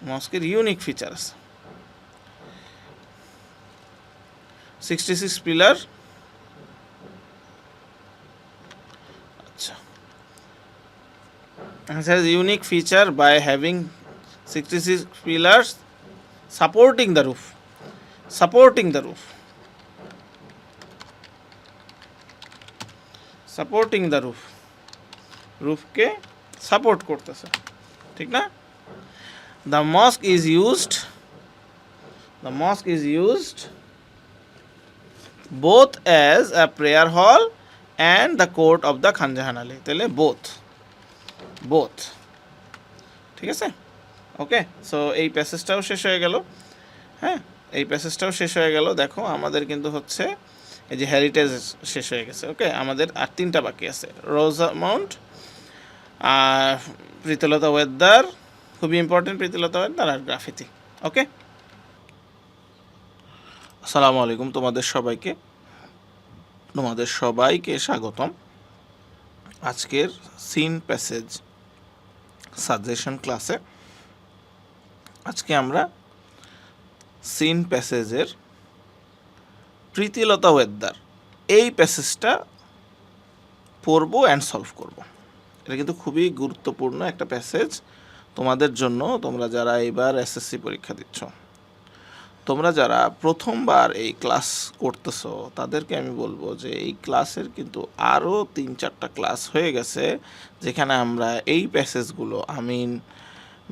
মস্কের ইউনিক ফিচার আছে। 66 পিলার, আচ্ছা, has a unique feature by having 66 pillars supporting the roof, supporting the roof, supporting the roof, রুফকে সাপোর্ট করতেছে, ঠিক না। The mosque is used both as a prayer hall and the court of the Khan Jahan Ali, তাহলে both, ঠিক আছে। ওকে, so এই প্যাসেজটাও শেষ হয়ে গেল। হ্যাঁ, এই প্যাসেজটাও শেষ হয়ে গেল। দেখো আমাদের কিন্তু হচ্ছে এই যে হেরিটেজ শেষ হয়ে গেছে। ওকে, আমাদের আর 3টা বাকি আছে, রোজা মাউন্ট, প্রীতলতা ওয়েদার, খুবই ইম্পর্টেন্ট প্রীতিলতা ওয়েদার আর গ্রাফিতি। ওকে, আসসালামু আলাইকুম তোমাদের সবাইকে স্বাগতম আজকের সিন প্যাসেজ সাজেশন ক্লাসে। আজকে আমরা সিন প্যাসেজের প্রীতিলতা ওয়েদার এই প্যাসেজটা পড়ব অ্যান্ড সলভ করব। এটা কিন্তু খুবই গুরুত্বপূর্ণ একটা প্যাসেজ তোমাদের জন্য, তোমরা যারা এবার এসএসসি পরীক্ষা দিচ্ছ। তোমরা যারা প্রথমবার এই ক্লাস করতেছো তাদেরকে আমি বলবো যে এই ক্লাসের কিন্তু আরও 3-4টা ক্লাস হয়ে গেছে, যেখানে আমরা এই প্যাসেজগুলো Amin,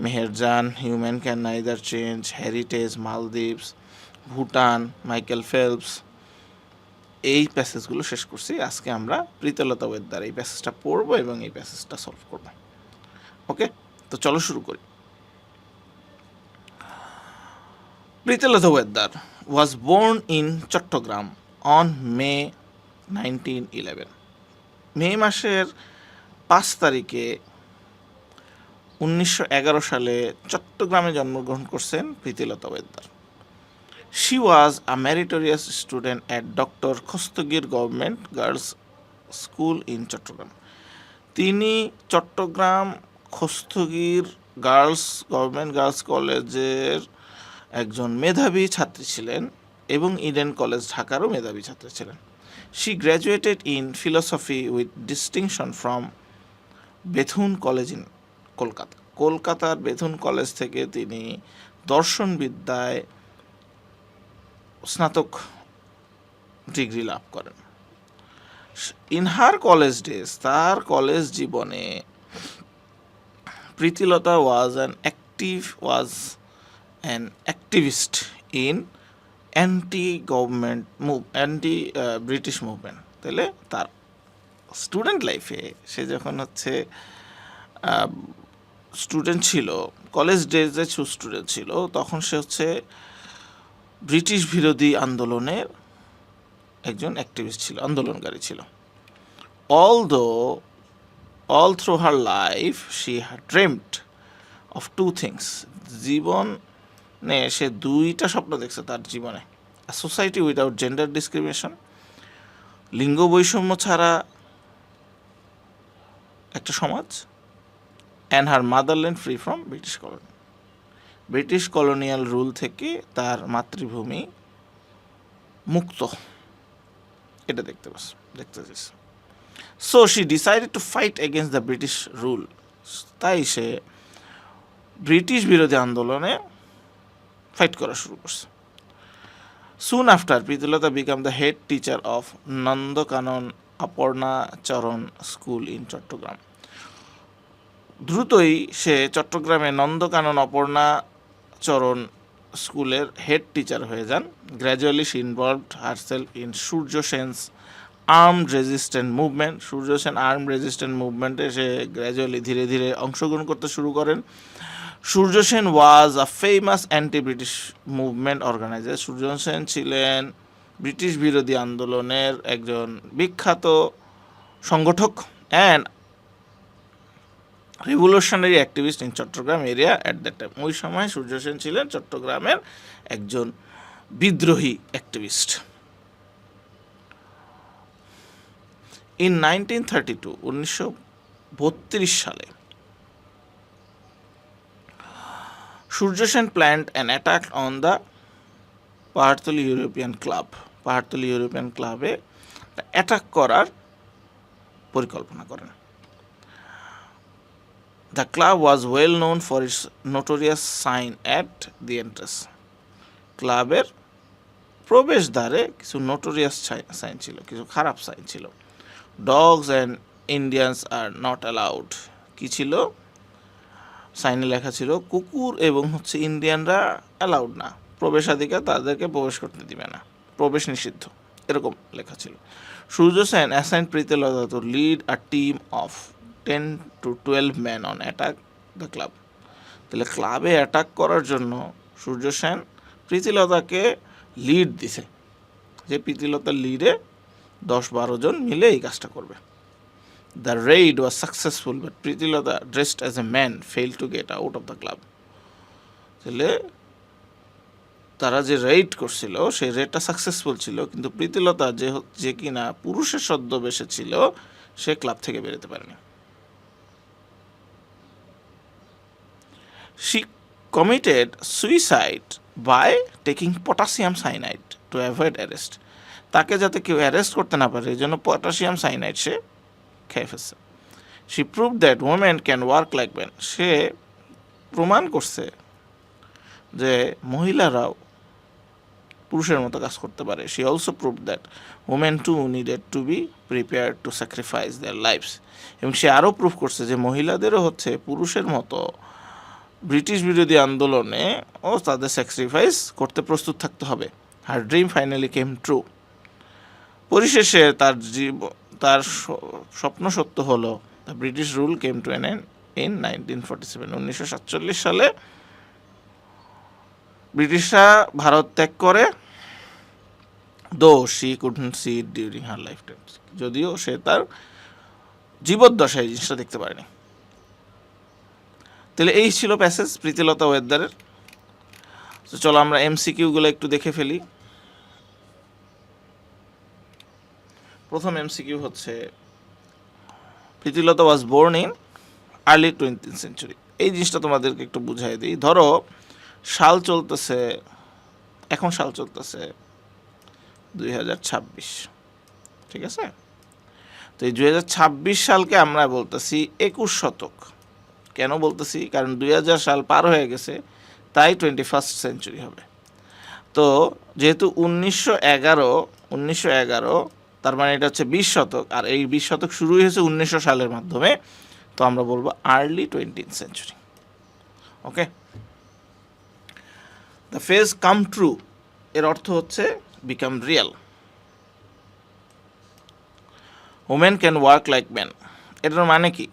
Meherjan, human can neither change, heritage, Maldives, Bhutan, Michael Phelps, এই প্যাসেজগুলো শেষ করছি। আজকে আমরা প্রীতিলতা ওয়েদার এই প্যাসেজটা পড়বো এবং এই প্যাসেজটা সলভ করব। ওকে, তো চলো শুরু করি। Pritilata Waddedar was born in Chattogram on May 1911। মে মাসের 5 তারিখে 1911 সালে চট্টগ্রামে জন্মগ্রহণ করছেন Pritilata Waddedar. She was a meritorious student at Dr. Khastagir government girls school in Chattogram. তিনি চট্টগ্রাম খোস্তগির গভর্নমেন্ট গার্লস কলেজের একজন মেধাবী ছাত্রী ছিলেন এবং ইডেন কলেজ ঢাকারও মেধাবী ছাত্রী ছিলেন। She graduated in philosophy with distinction from Bethune college in Kolkata. কলকাতার বেথুন কলেজ থেকে তিনি দর্শনবিদ্যায় স্নাতক ডিগ্রি লাভ করেন। ইন হার কলেজ ডেজ, তার কলেজ জীবনে Pritilata was an activist in anti British movement. তাহলে তার স্টুডেন্ট লাইফে সে যখন স্টুডেন্ট ছিল, কলেজ ডেজে স্টুডেন্ট ছিল, তখন সে ব্রিটিশ বিরোধী আন্দোলনের একজন অ্যাক্টিভিস্ট ছিল, আন্দোলনকারী ছিল। all through her life she had dreamt of two things। জীবনে সে 2টা স্বপ্ন দেখছে তার জীবনে। a society without gender discrimination, লিঙ্গ বৈষম্য ছাড়া একটা সমাজ, and her motherland free from British colony, British colonial rule থেকে তার মাতৃভূমি মুক্ত। এটা দেখতে চাইছে। So she decided to fight against the British rule. তাই সে ব্রিটিশ বিরোধী আন্দোলনে ফাইট করা শুরু করছে। Soon after Pritilata became the head teacher of Nandankanan Aparnacharan school in Chattogram. দ্রুতই সে চট্টগ্রামে নন্দকানন অপর্ণাচরণ স্কুলের হেড টিচার হয়ে যান। Gradually she involved herself in Surya Sen's armed resistant movement. Surya Sen armed resistant মুভমেন্টে সে গ্র্যাজুয়ালি ধীরে ধীরে অংশগ্রহণ করতে শুরু করেন। Surya Sen was a famous anti British movement organiser. Surya Sen ছিলেন ব্রিটিশ বিরোধী আন্দোলনের একজন বিখ্যাত সংগঠক and revolutionary activist in Chattogram area at that time. ওই সময় সূর্য সেন ছিলেন চট্টগ্রামের একজন বিদ্রোহী অ্যাক্টিভিস্ট। ইন 1932, 1932 সালে Surya Sen planned an attack on the Pahartali European club. Pahartali European ক্লাবে অ্যাটাক করার পরিকল্পনা করেন। The club was well known for its notorious sign at the entrance. ক্লাবের প্রবেশদ্বারে কিছু নোটোরিয়াস সাইন ছিল, কিছু খারাপ সাইন ছিল। Dogs and Indians are not allowed. কী ছিল? সাইনে লেখা ছিল কুকুর এবং ইন্ডিয়ানরা অ্যালাউড না, প্রবেশাধিকার, তাদেরকে প্রবেশ করতে দিবে না, প্রবেশ নিষিদ্ধ, এরকম লেখা ছিল। Surya Sen assign Pritilata to lead a team of 10 to 12 men on attack the club। তাহলে ক্লাবে অ্যাটাক করার জন্য সূর্য সেন প্রীতিলতাকে লিড দিছে, যে প্রীতিলতার লিডে 10-12 জন মিলে এই কাজটা করবে। The raid was successful, but Pritilota, dressed as a man, failed to get out of the club. তাহলে তারা যে রেড করছিল সেই রেডটা সাকসেসফুল ছিল, কিন্তু প্রীতিলতা যে কিনা পুরুষের ছদ্মবেশে ছিল সে ক্লাব থেকে বেরোতে পারেনি। She committed suicide by taking potassium cyanide to avoid arrest. তাকে যাতে কেউ অ্যারেস্ট করতে না পারে এই জন্য পটাশিয়াম সাইনাইড সে খেয়ে ফেলছে। She proved that women can work like men. সে প্রমাণ করছে যে মহিলারাও পুরুষের মতো কাজ করতে পারে। She also proved that women too needed to be prepared to sacrifice their lives. এবং সে আরও প্রুভ করছে যে মহিলাদেরও হচ্ছে পুরুষের মতো ব্রিটিশ বিরোধী আন্দোলনে ও তাদের স্যাক্রিফাইস করতে প্রস্তুত থাকতে হবে। Her dream finally came true. পরিশেষে তার স্বপ্ন সত্য হলো। The British rule came to an end in 1947. 1947 সালে ব্রিটিশরা ভারত ত্যাগ করে, though she couldn't see it during her lifetime. যদিও সে তার জীবদ্দশায় এই জিনিসটা দেখতে পারেনি। তাহলে এই ছিল প্যাসেজ প্রীতিলতা ওয়েদারের। তো চলো আমরা এমসিকিউগুলো একটু দেখে ফেলি। প্রথম এমসিকিউ হচ্ছে Pritilata was born in early 20th century। এই জিনিসটা তোমাদেরকে একটু বুঝাই দিই। ধরো সাল চলতেছে, এখন সাল চলতেছে 2026, ঠিক আছে? তো এই 2026 সালকে আমরা বলতেছি 21 শতক। কেন বলতেছি? কারণ 2000 সাল পার হয়ে গেছে, তাই 21st সেঞ্চুরি হবে। তো যেহেতু 1911 তার মানে এটা হচ্ছে 20 শতক, আর এই 20 শতক শুরুই হয়েছে 1900 সালের মাধ্যমে, তো আমরা বলবো early 20th century। Okay, the phrase come true এর অর্থ হচ্ছে become real. Women can work like man, এটার মানে কি?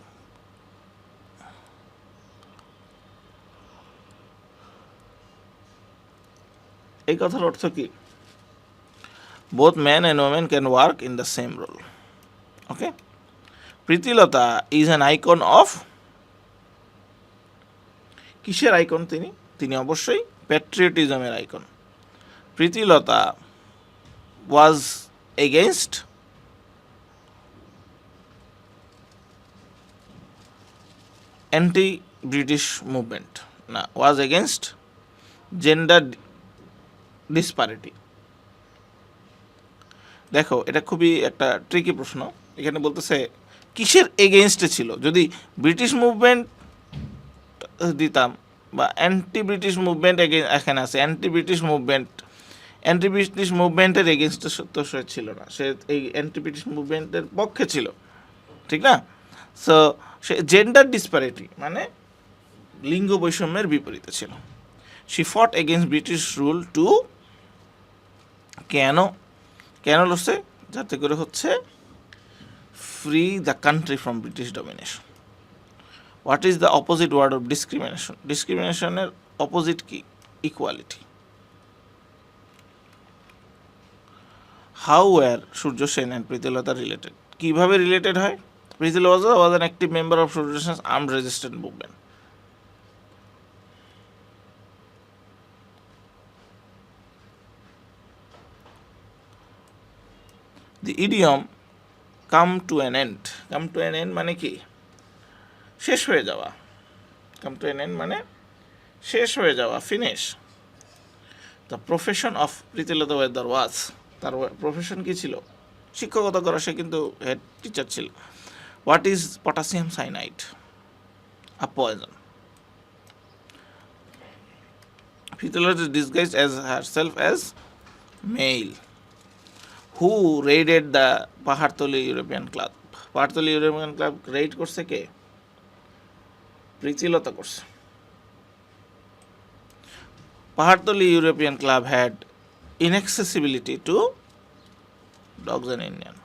এই কথার অর্থ কি? Both man and women can work in the same role. Okay, Pritilata is an icon of, কিসের আইকন তিনি? তিনি অবশ্যই প্যাট্রিয়টিজমের আইকন। Pritilata was against anti British movement, না, ওয়াজ এগেইনস্ট জেন্ডার ডিসপ্যারিটি। দেখো এটা খুবই একটা ট্রিকি প্রশ্ন। এখানে বলতেছে কিসের এগেইনস্টে ছিল। যদি ব্রিটিশ মুভমেন্ট দিতাম বা অ্যান্টি ব্রিটিশ মুভমেন্ট এখানে আছে, অ্যান্টি ব্রিটিশ মুভমেন্টের এগেইনস্টে তো সে ছিল না, সে এই অ্যান্টি ব্রিটিশ মুভমেন্টের পক্ষে ছিল, ঠিক না? সো সে জেন্ডার ডিসপ্যারিটি মানে লিঙ্গ বৈষম্যের বিপরীতে ছিল। শি ফট এগেইনস্ট ব্রিটিশ রুল টু, কেন লড়ছে? যাতে করে হচ্ছে free the country from British domination. What is the opposite word of discrimination? ডিসক্রিমিনেশনের অপোজিট কি? Equality. How were Surya Sen and Pritilata related? কীভাবে রিলেটেড হয়? Pritilata was an active member of Surya Sen's armed resistant movement. The idiom come to an end, come to an end মানে কি? শেষ হয়ে যাওয়া। come to an end মানে শেষ হয়ে যাওয়া, finish. The profession of Pritilata weather was, তার প্রফেশন কি ছিল? শিক্ষকতা করা, সে কিন্তু হেড টিচার ছিল। What is potassium cyanide? A poison. Pritilata disguised as herself as male. Who raided the Pahartali European club? Pahartali European club red করছে কে? প্রীতিলতা করছে। Pahartali European club had inaccessibility to dogs and Indian.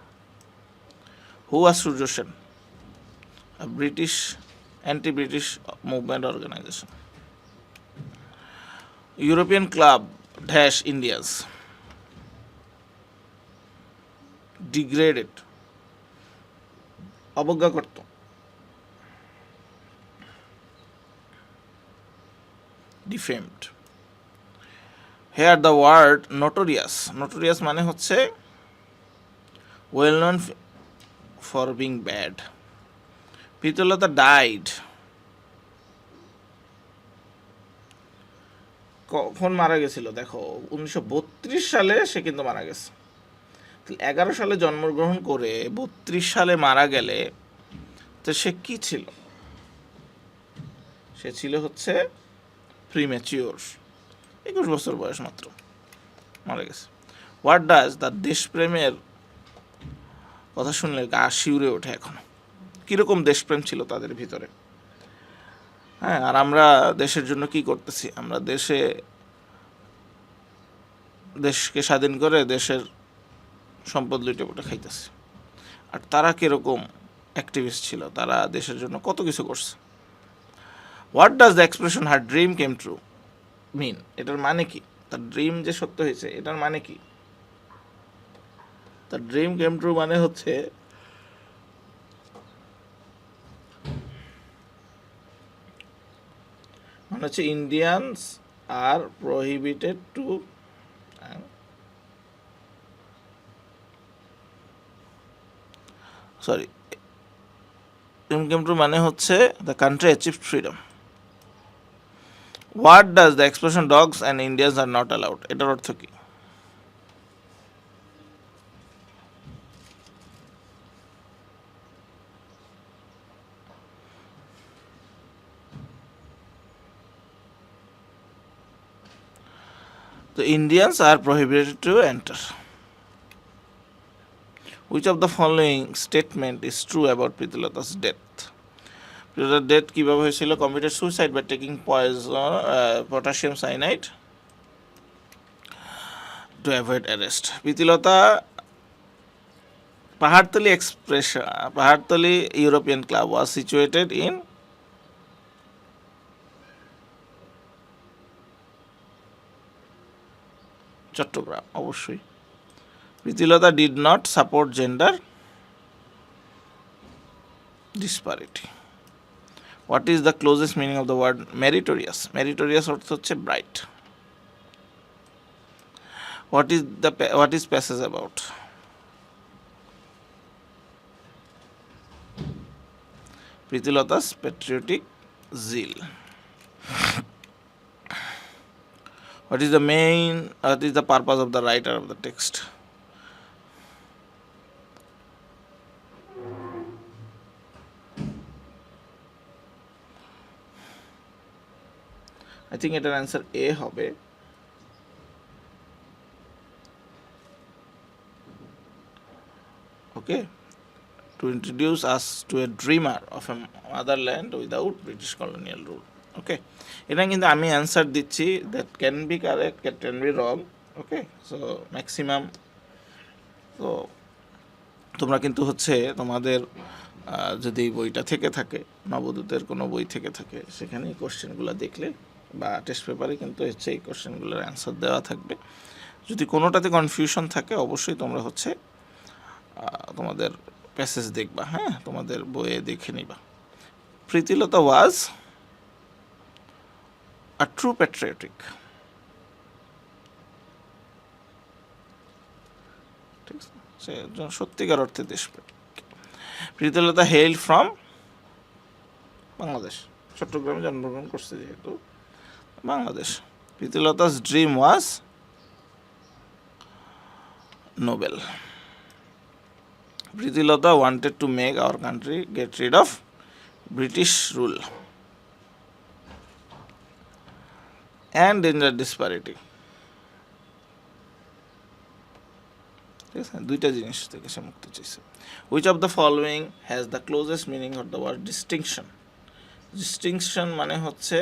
Who was Surya Sen? A British anti-British movement organization. European club dash Indians degraded অবজ্ঞা করত। Defamed. Here the word notorious, notorious মানে হচ্ছে well known for being bad. Pritilata died, কখন মারা গেছিল দেখো, 1932 সালে সে কিন্তু মারা গেছে। 11 সালে জন্মগ্রহণ করে 32 সালে মারা গেলে তো সে কি ছিল? সে ছিল হচ্ছে প্রিম্যাচিওর, 21 বছর বয়স মাত্র, মারা গেছে। হোয়াট ডাজ, তার দেশপ্রেমের কথা শুনলে গা শিউরে ওঠে এখনো। কীরকম দেশপ্রেম ছিল তাদের ভিতরে। হ্যাঁ, আর আমরা দেশের জন্য কি করতেছি? আমরা দেশকে স্বাধীন করে দেশের সম্পদ লুটে পুটে খাইতেছি। আর তারা কীরকম অ্যাক্টিভিস্ট ছিল, তারা দেশের জন্য কত কিছু করছে। What does the expression her dream came true mean, এটার মানে কি? তার ড্রিম যে সত্য হয়েছে এটার মানে কি? তার ড্রিম কেম ট্রু মানে হচ্ছে Indians are prohibited to, sorry, dream came true মানে হচ্ছে the country achieved freedom. What does the expression dogs and Indians are not allowed, এটার অর্থ কি? The Indians are prohibited to enter. Which of the following statement is true about Prithilatha's death? Prithilatha's death কিভাবে হয়েছিল? Committed suicide by taking poison, potassium cyanide to avoid arrest. Prithilatha Pahartali Expression, Pahartali European Club was situated in Chattogram, অবশ্যই। Pritilata did not support gender disparity. What is the closest meaning of the word meritorious? Meritorious অর্থ হচ্ছে bright. What is passage about? Pritilata's patriotic zeal. What is the purpose of the writer of the text? I think এটার answer এ হবে। Okay, to introduce us to a dreamer of a motherland without British colonial rule. ওকে, এটা কিন্তু আমি answer দিচ্ছি, that can be correct, can be wrong. Okay, so maximum তো তোমরা কিন্তু হচ্ছে তোমাদের যদি বইটা থেকে থাকে, নবদূতের কোনো বই থেকে থাকে, সেখানে এই কোশ্চেনগুলো দেখলে বা টেস্ট পেপারে কিন্তু হচ্ছে এই কোশ্চেনগুলোর অ্যান্সার দেওয়া থাকবে। যদি কোনোটাতে কনফিউশন থাকে অবশ্যই তোমরা হচ্ছে তোমাদের প্যাসেজ দেখবা, হ্যাঁ, তোমাদের বইয়ে দেখে নিবা। প্রীতিলতা ওয়াজ আ ট্রু প্যাট্রিয়টিক, ঠিক আছে, সে সত্যিকার অর্থে দেশপ্রেমিক। প্রীতিলতা হেইল ফ্রম বাংলাদেশ, চট্টগ্রামে জন্মগ্রহণ করছে যেহেতু, Bangladesh. Pritilata's dream was noble. Prithilata wanted to make our country get rid of British rule and gender disparity. ঠিক আছে, দুইটা জিনিস থেকে সে মুক্তি চাইছে। Which of the following has the closest meaning of the word distinction? Distinction মানে হচ্ছে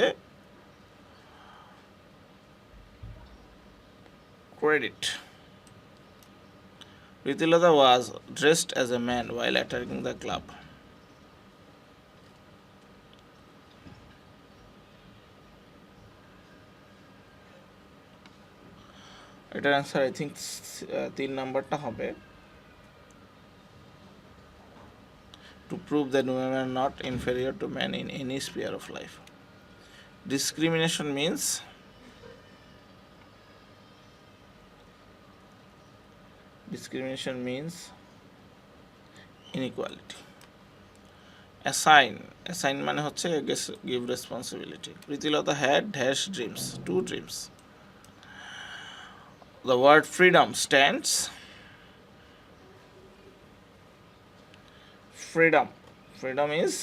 credit. Prithilata was dressed as a man while attending the club. এটার অ্যান্সার আই থিঙ্ক 3 নাম্বারটা হবে। to prove that women are not inferior to men in any sphere of life. Discrimination means inequality. Assign মানে হচ্ছে give responsibility. Pritilata had dash dreams, 2 dreams. The word freedom stands freedom is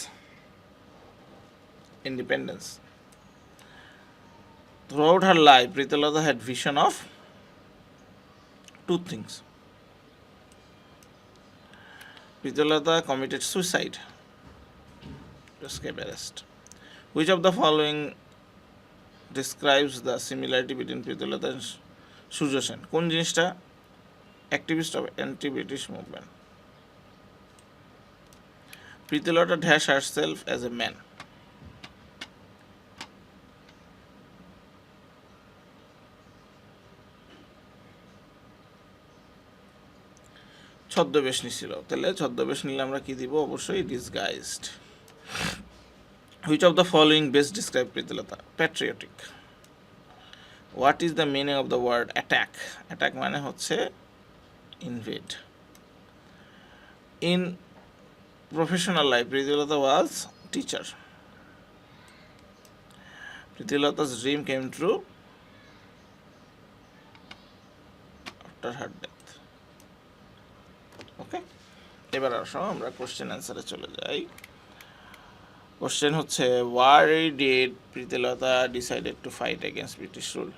independence. Throughout her life, Pritilata had vision of 2 things. Pritilata committed suicide to escape arrest. Which of the following describes the similarity between Pritilata and Surya Sen? কোন জিনিসটা activist of anti-British movement? Pritilata dash herself as a man. ছদ্মবেশ নিছিল, তাহলে ছদ্মবেশ নিলে আমরা কি দিব? অবশ্যই disguised. Which of the following best describe Pritilata? Patriotic. What is the meaning of the word attack? Attack মানে হচ্ছে invade. In professional life, Pritilata was teacher. Pritilata's dream came true after her death. ওকে, এবার আসো আমরা question অ্যান্সারে চলে যাই। Question হচ্ছে, why did Pritilata decided to fight against British rule?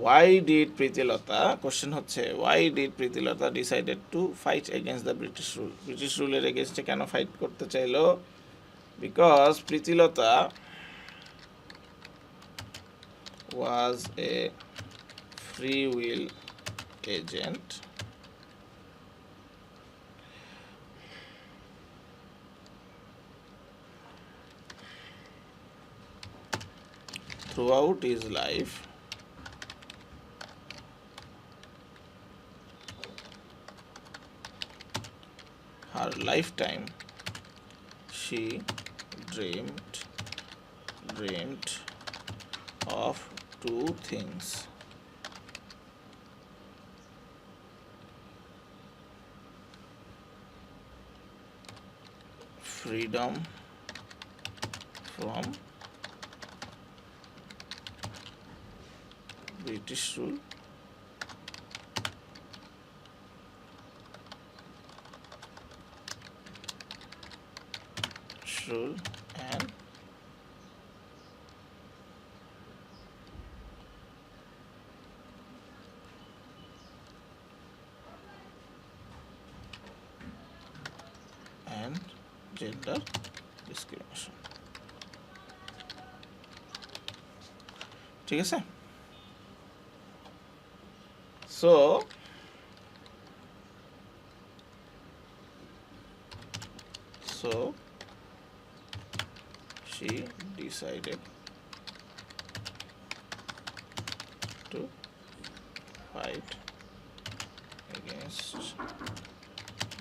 Why did Pritilata, question হচ্ছে, why did Pritilata decided to fight against the British rule? British রুলের এগেনস্টে কেন ফাইট করতে চাইলো? Because Pritilata was a free will agent throughout his life. Her lifetime, she dreamed of 2 things: freedom from British rule and gender discrimination. ঠিক আছে? So she decided to fight against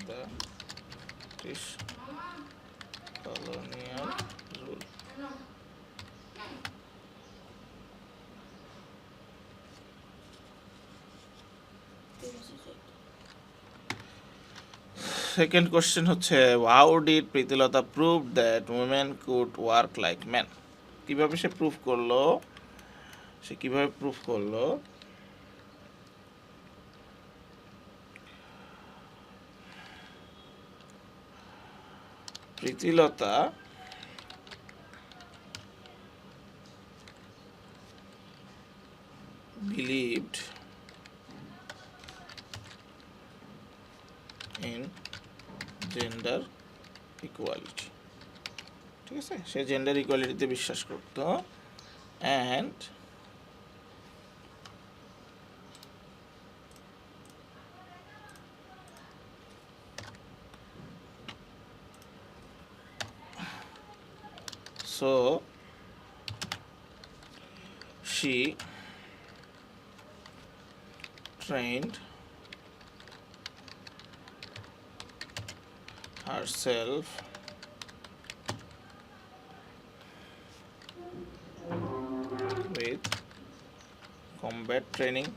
the British colonial rule. Second question হচ্ছে, how did Pritilata prove that women could work like men? কিভাবে সে proof করলো? Pritilata believed in gender equality. ঠিক আছে, সে gender ইকুয়ালিটিতে বিশ্বাস করত and So she trained herself with combat training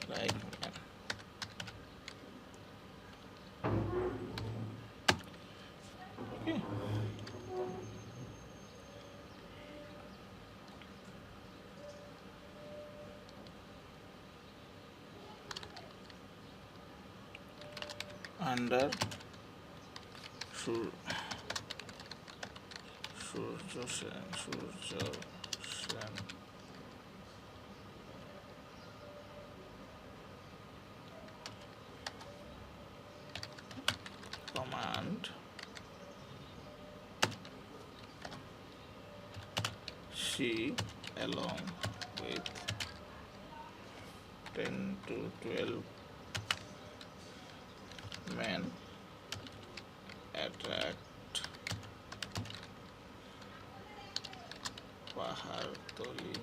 like man. Okay. Under Surya Sen command, she along with 10 to 12 men attacked Pahartoli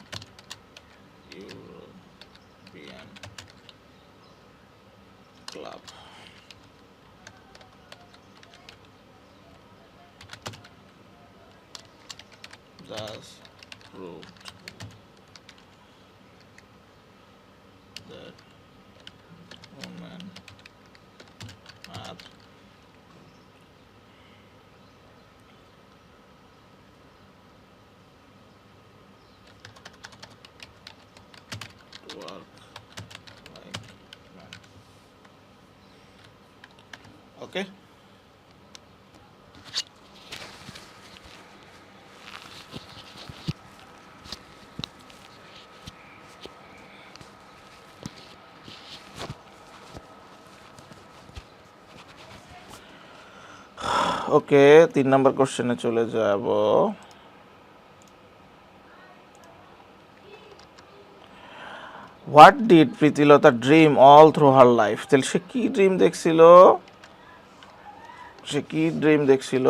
European Club. Thus proved that women are to work like men. Okay. Okay 3 number কোশ্চেনে চলে যাব। What did Pritilata dream all through her life? তাহলে সে কি dream দেখছিল? সে কি dream দেখছিল?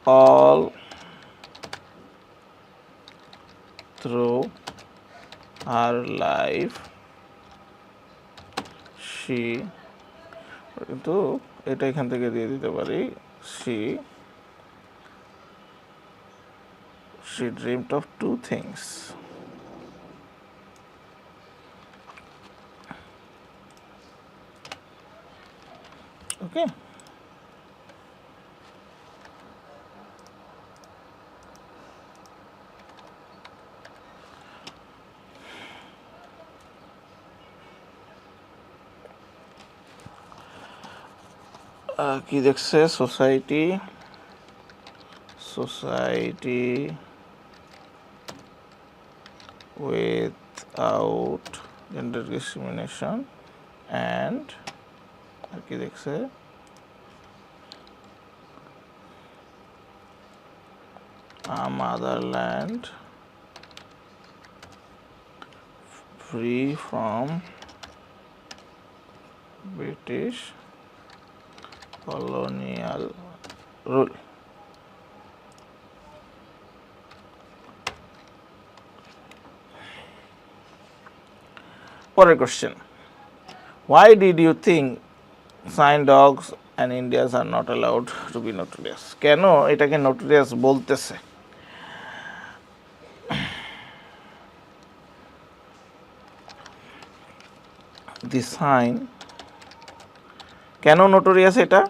অল থ্রু হার লাইফ সি, কিন্তু এটা এখান থেকে দিয়ে দিতে পারি, she dreamed of two things. Okay. কি দেখছে? Society without gender discrimination and আর কি দেখছে? a motherland free from British colonial rule. পরের question, why did you think sign dogs and Indians are not allowed to be notorious? কেন এটাকে notorious বলতেছে? the sign কেন notorious এটা?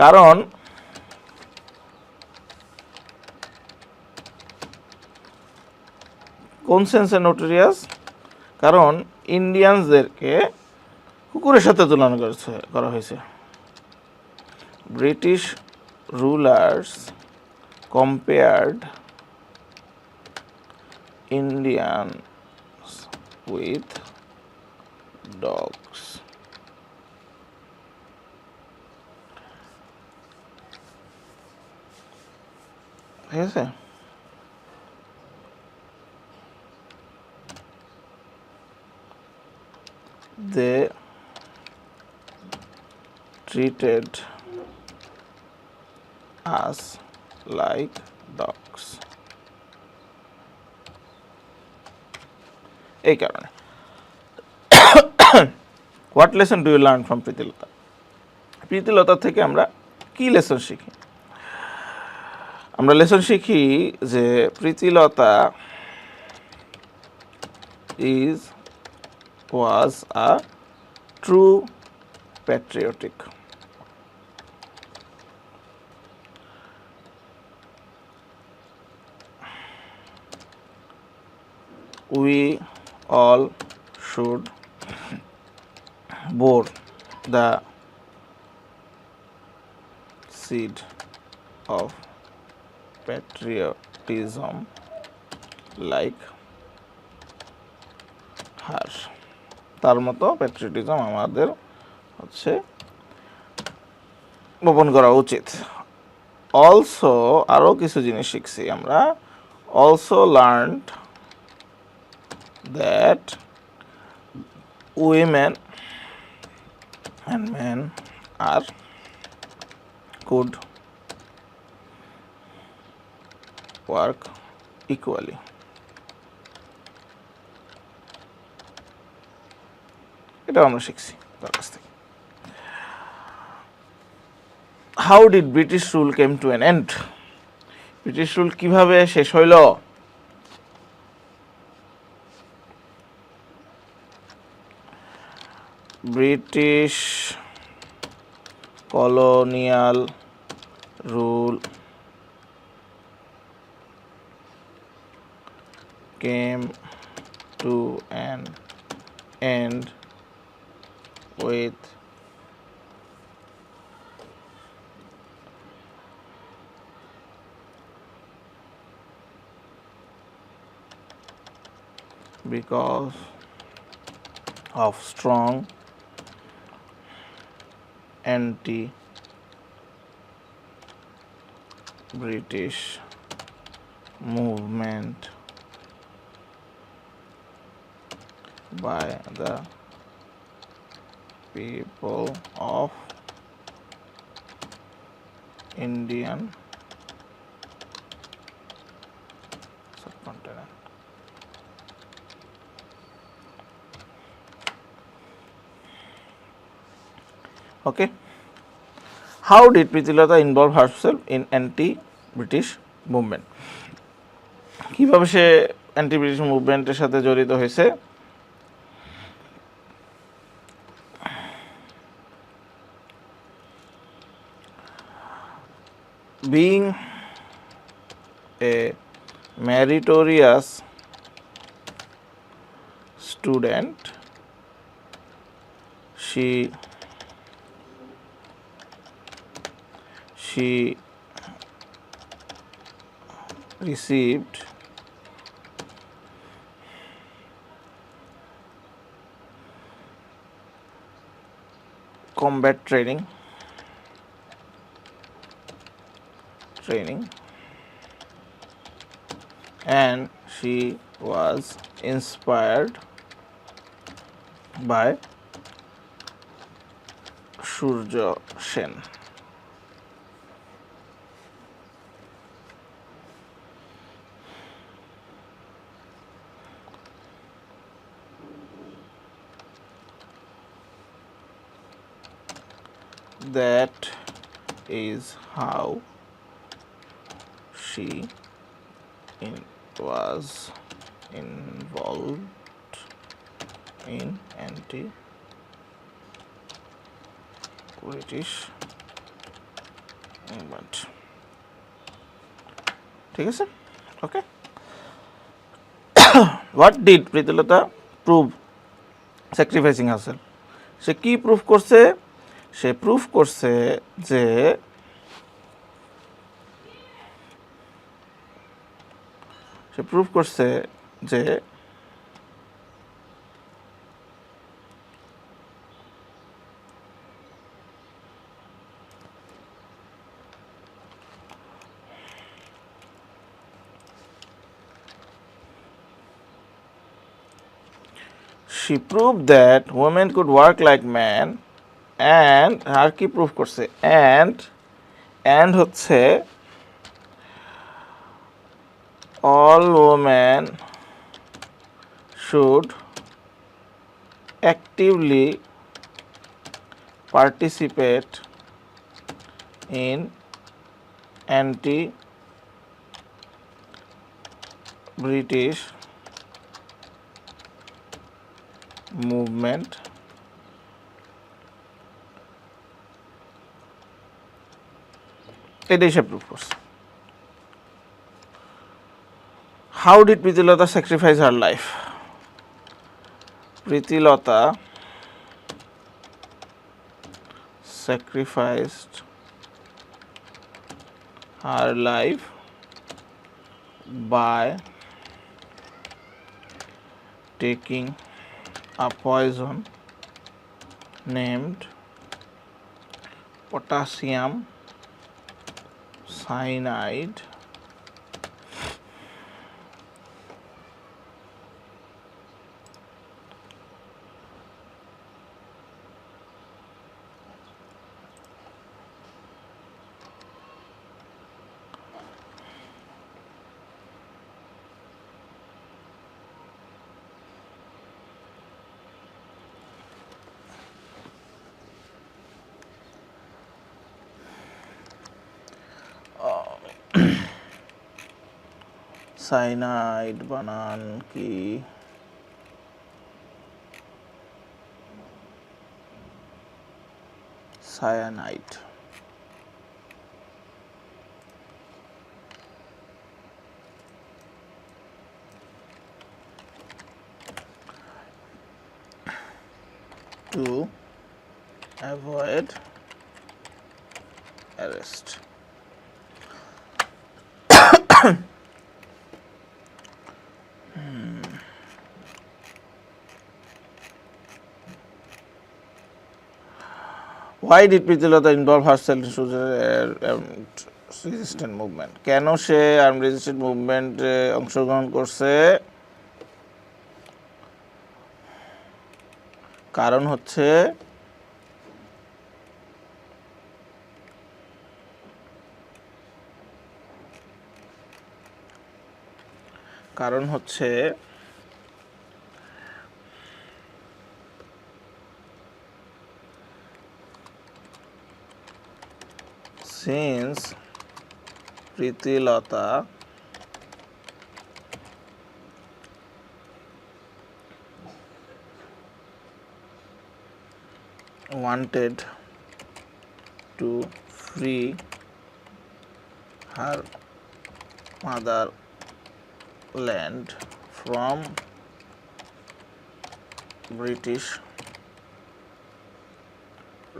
কারণ কোন সেন্সে নোটোরিয়াস? কারণ ইন্ডিয়ানসদেরকে কুকুরের সাথে তুলনা করা হয়েছে। British rulers compared Indians with dogs. ঠিক আছে? They treated us like dogs. এই কারণে what lesson do you learn from Pritilata? Pritilata থেকে আমরা কি লেসন শিখি? আমরা লেসন শিখি যে Pritilata was a true patriotic. We all should bore the seed of patriotism like her. তার মতো প্যাট্রিয়টিজম আমাদের হচ্ছে বপন করা উচিত। অলসো আরও কিছু জিনিস শিখছি আমরা। Also learned that women and men are could work equally. এটাও আমরা শিখছি তার কাছ থেকে। How did British rule came to an end? British rule কিভাবে শেষ হইল? British colonial rule came to an end with because of strong anti-British movement by the people of Indian subcontinent. Okay. How did Pritilata involve herself in anti-British movement? কিভাবে সে anti British মুভমেন্টের সাথে জড়িত হয়েছে? Being a meritorious student, she received combat training and she was inspired by Surya Sen. That is how she was involved in anti-British movement. ঠিক আছে? ওকে। What did Pritilata prove sacrificing herself? সে কি proof করছে? সে proof করছে যে she proved that women could work like men and আর কি prove করছে and হচ্ছে all women should actively participate in anti-British movement এটাই সে প্রুভ করছে। How did Pritilata sacrifice her life? Pritilata sacrificed her life by taking a poison named potassium cyanide cyanide বানান কি cyanide to avoid arrest. Why did Pritilata involve herself in resistant movement? কেন সে arm resistant মুভমেন্টে অংশগ্রহণ করছে? কারণ হচ্ছে since Pritilata wanted to free her motherland from British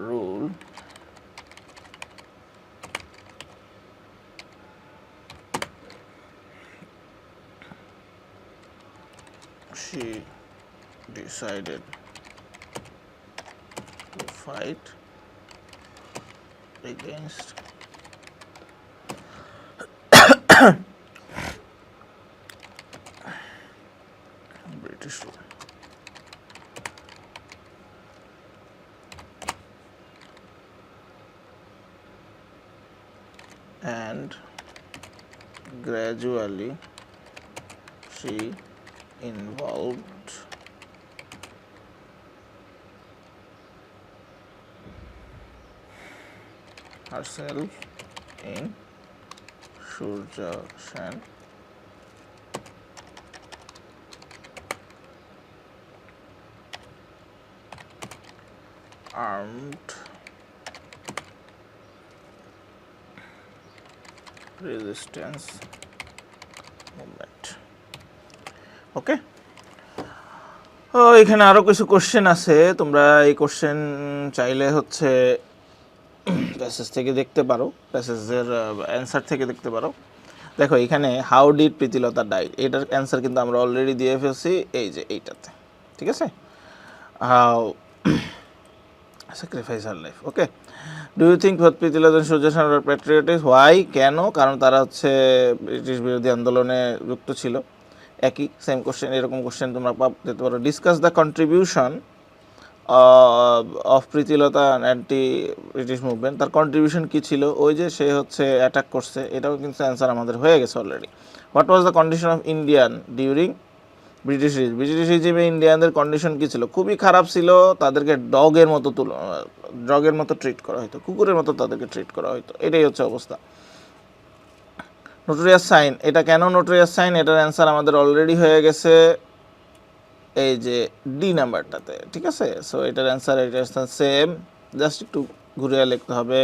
rule, she decided to fight against British rule. And gradually she involved herself in Surya Sen armed resistance movement. ওকে, এখানে আরো কিছু question আছে, তোমরা এই কোশ্চেন চাইলে হচ্ছে প্যাসেজ থেকে দেখতে পারো, প্যাসেজের অ্যান্সার থেকে দেখতে পারো। দেখো এখানে হাউ ডিড প্রীতিলতা ডাই, এটার অ্যান্সার কিন্তু আমরা অলরেডি দিয়ে ফেলছি এই যে এইটাতে, ঠিক আছে? How sacrifice her life. Okay, do you think Pritilata Surya Sen are patriotic? Why, কেন? কারণ তারা হচ্ছে ব্রিটিশ বিরোধী আন্দোলনে যুক্ত ছিল। একই সেম কোশ্চেন, এরকম কোশ্চেন তোমরা যেতে পারো। Discuss the contribution of Pritilata anti British movement, তার কন্ট্রিবিউশন কী ছিল? ওই যে সে হচ্ছে অ্যাটাক করছে, এটাও কিন্তু অ্যান্সার আমাদের হয়ে গেছে already. What was the condition of Indian during British রিজিমে ইন্ডিয়ানদের কন্ডিশন কী ছিল? খুবই খারাপ ছিল, তাদেরকে ডগের মতো ট্রিট করা হতো, কুকুরের মতো তাদেরকে ট্রিট করা হতো, এটাই হচ্ছে অবস্থা। নোটোরিয়াস সাইন, এটা কেন নোটোরিয়াস সাইন? এটার অ্যান্সার আমাদের অলরেডি হয়ে গেছে এই যে ডি নাম্বারটাতে, ঠিক আছে? সো এটার অ্যান্সার এটা সেম, জাস্ট একটু ঘুরিয়ে লিখতে হবে।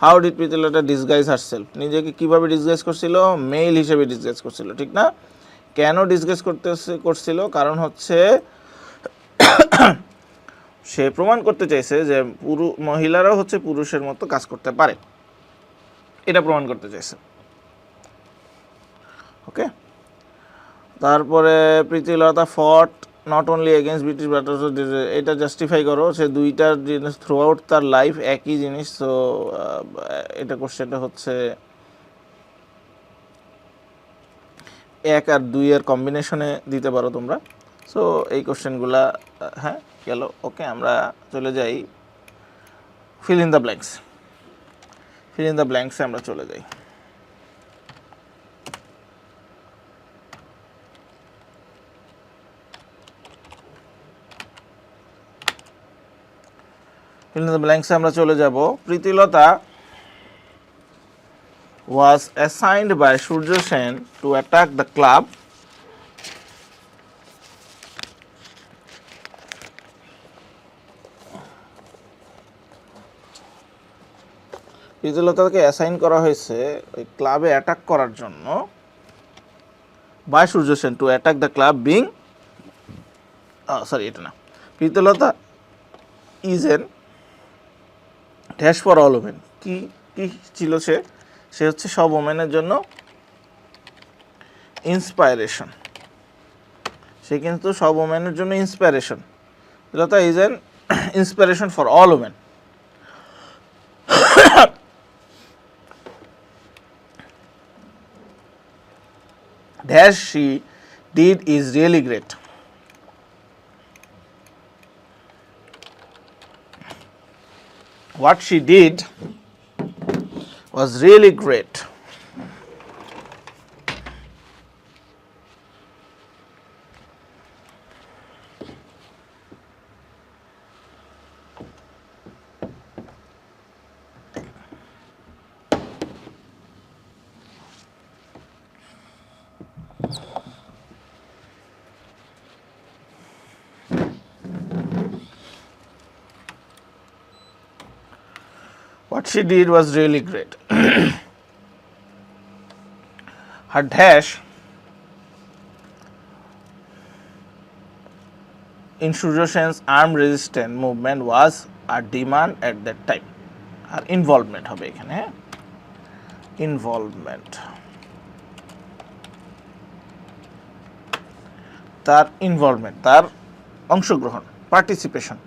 How did Pritilata disguise herself, নিজেকে কীভাবে ডিসগাইজ করছিল? মেল হিসেবে ডিসগাইজ করছিল, ঠিক না? কেন ডিসগাইজ করছিল? কারণ হচ্ছে সে প্রমাণ করতে চাইছে যে মহিলারাও হচ্ছে পুরুষের মতো কাজ করতে পারে, এটা প্রমাণ করতে চাইছে। ওকে, তারপরে প্রীতিলতা ফট not only against British but also, এটা জাস্টিফাই করো। সে দুইটার জিনিস থ্রু আউট তার লাইফ একই জিনিস। সো এটা কোশ্চেনটা হচ্ছে 1 আর 2 এর কম্বিনেশনে দিতে পারো তোমরা। সো এই কোশ্চেনগুলা হ্যাঁ গেল। ওকে, আমরা চলে যাই fill in the blanks. Fill in the ব্ল্যাঙ্কসে আমরা চলে যাই। ফিল ইন দ্য ব্ল্যাঙ্কসে আমরা চলে যাব। Pritilata was assigned by Surya Sen to attack the club প্রীতিলতাকে অ্যাসাইন করা হয়েছে ওই ক্লাবে অ্যাটাক করার জন্য, by Surya Sen to attack the club being sorry এটা না, Pritilata is an dash for all women, কি কি ছিল সে? সে হচ্ছে সব ওমেনের জন্য ইন্সপাইরেশন, সে কিন্তু সব ওমেনের জন্য inspiration. Pritilata is N inspiration for all women. Dash she did is really great. What she did was really great. What she did was really great. Her dash in Surya Sen's armed resistance movement was a demand at that time. Her involvement হবে এখানে, হ্যাঁ, involvement, তার involvement, তার অংশগ্রহণ, participation.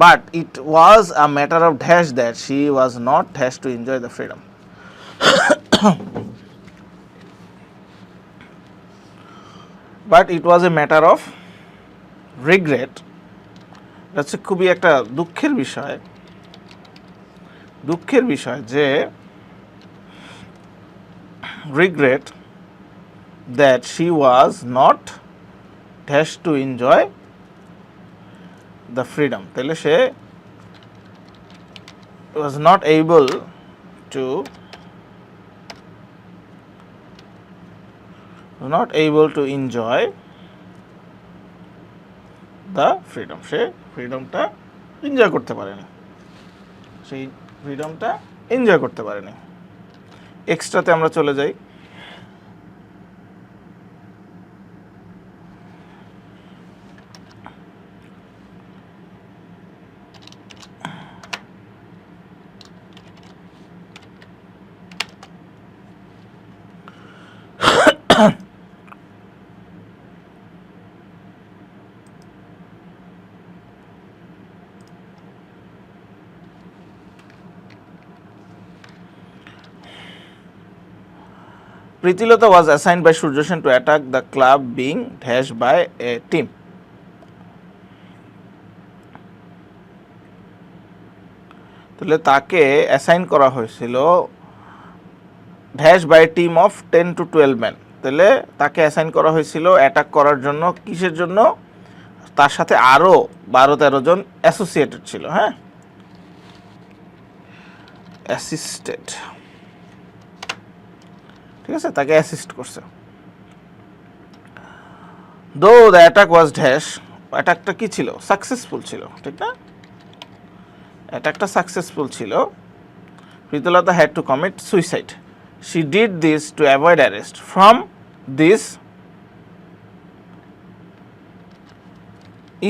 But it was a matter of dash that she was not dash to enjoy the freedom. But it was a matter of regret. এটা হচ্ছে খুবই একটা দুঃখের বিষয় যে regret that she was not dash to enjoy the freedom. তাহলে সে was not able to enjoy the freedom. সে ফ্রিডমটা এনজয় করতে পারেনি, সেই ফ্রিডমটা এনজয় করতে পারেনি। এক্সট্রাতে আমরা চলে যাই। Pritilota was assigned by Surya Sen to attack the club being dashed by a team. তাহলে তাকে অ্যাসাইন করা হয়েছিল dash by team of 10 to 12 man. তাহলে তাকে অ্যাসাইন করা হয়েছিল অ্যাটাক করার জন্য, কিসের জন্য? তার সাথে আরও 12-13 জন অ্যাসোসিয়েটেড ছিল, হ্যাঁ, অ্যাসিস্টেড, ঠিক আছে, তাকে অ্যাসিস্ট করছে। দো দ্য অ্যাটাক ওয়াজ ড্যাশ, অ্যাটাকটা কি ছিল? সাকসেসফুল ছিল, ঠিক না? অ্যাটাকটা সাকসেসফুল ছিল। Pritilata had to commit suicide. She did this to avoid arrest. From this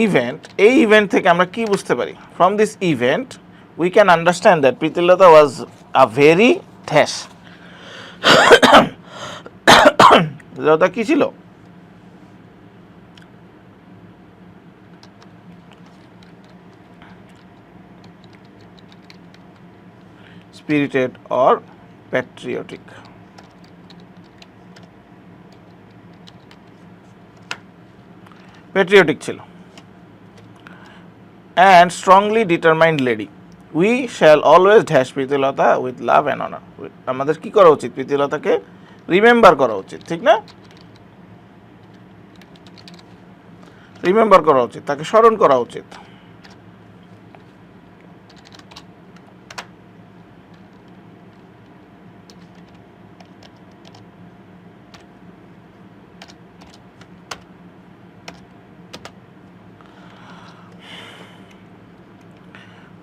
event, এই ইভেন্ট থেকে আমরা কি বুঝতে পারি? From this event we can understand that Pritilata was a very dash. Pritilata কি ছিল? spirited or patriotic. Patriotic ছিল and strongly determined lady. We shall always dash Pritilata with love and honor. আমাদের কি করা উচিত? প্রীতিলতাকে রিমেম্বার করা উচিত, ঠিক না? রিমেম্বার করা উচিত, তাকে স্মরণ করা উচিত।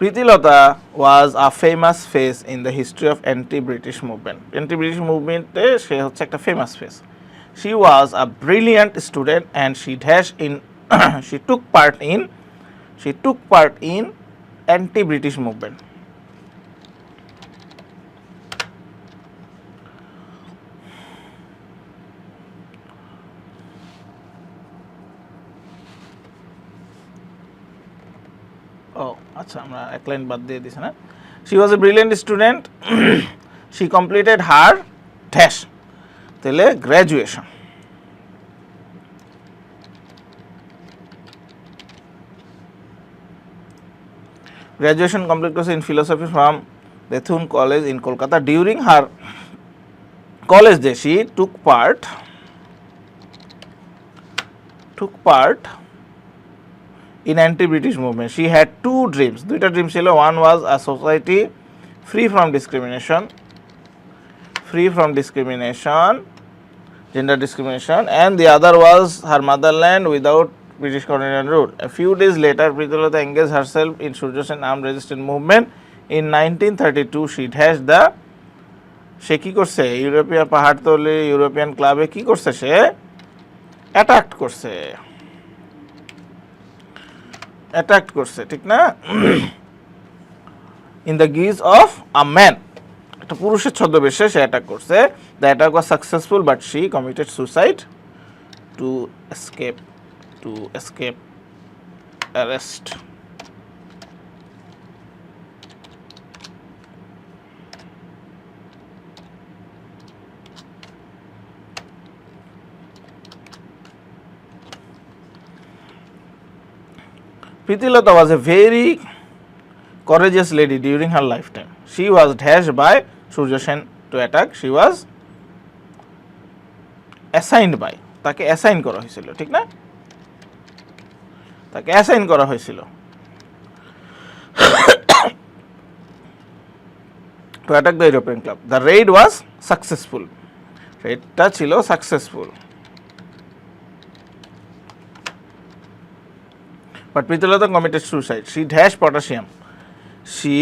Pritilota was a famous face in the history of anti-British movement. Anti-British movement she হচ্ছে একটা famous face. She was a brilliant student and she dashed in she took part in anti-British movement. আচ্ছা, আমরা এক line বাদ দিয়ে দিছি না? She was A brilliant student, she completed her dash, তাহলে গ্র্যাজুয়েশন। গ্র্যাজুয়েশন কমপ্লিট করছে in philosophy from Bethune college in Kolkata. During her college day she took part in anti-British movement. She had two dreams. দুইটা dream ছিল। One was a society free from discrimination, gender discrimination, and the other was her motherland without British colonial rule. A few days later, Pritilota engaged herself in Surya Sen armed resistance movement. In 1932, she dashed the সে কি করছে? European Pahartali European ক্লাবে কি করছে? সে attack করছে, ঠিক না? In the গিজ of a man, একটা পুরুষের ছদ্মবেশে সে অ্যাটাক করছে। The attack was successful but she committed suicide to escape arrest. Pritilota was a very courageous lady during her lifetime. She was dashed by Surya Sen to attack. She was assigned by, তাকে assign করা হয়েছিল, ঠিক না? তাকে assign করা হয়েছিল to attack the European club. The raid was successful. রেডটা ছিল successful. But Pritilota committed suicide. She dashed potassium. She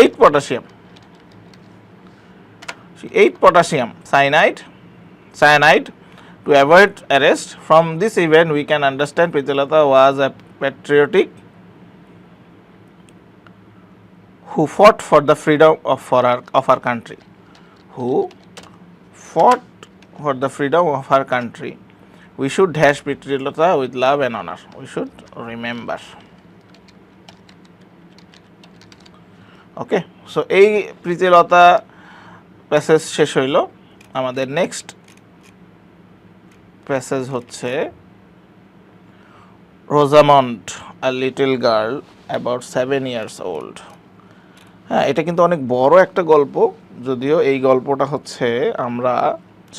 ate potassium. Cyanide to avoid arrest. From this event, we can understand Pritilota was a patriotic who fought for the freedom of our country. We should dash Pritilota with love and honor. We should remember. Okay, so এই Pritilata passage শেষ হইল। আমাদের next passage হচ্ছে Rosamund, a little girl about 7 years old। হ্যাঁ, এটা কিন্তু অনেক বড় একটা গল্প, যদিও এই গল্পটা হচ্ছে আমরা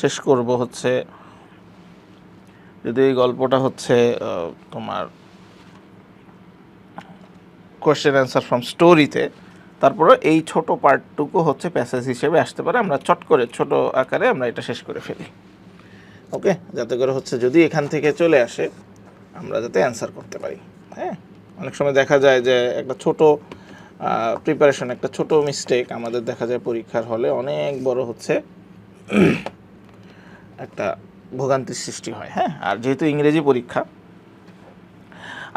শেষ করব হচ্ছে, যদি এই গল্পটা হচ্ছে তোমার কোয়েশ্চেন অ্যান্সার ফ্রম স্টোরিতে, তারপরে এই ছোট পার্টটুকু হচ্ছে প্যাসেজ হিসেবে আসতে পারে। আমরা চট করে ছোট আকারে আমরা এটা শেষ করে ফেলি, ওকে, যাতে করে হচ্ছে যদি এখান থেকে চলে আসে আমরা যাতে অ্যান্সার করতে পারি। হ্যাঁ, অনেক সময় দেখা যায় যে একটা ছোট প্রিপারেশন, একটা ছোট মিস্টেক আমাদের দেখা যায় পরীক্ষার হলে অনেক বড় হচ্ছে একটা ভোগান্তির সৃষ্টি হয়। হ্যাঁ, আর যেহেতু ইংরেজি পরীক্ষা,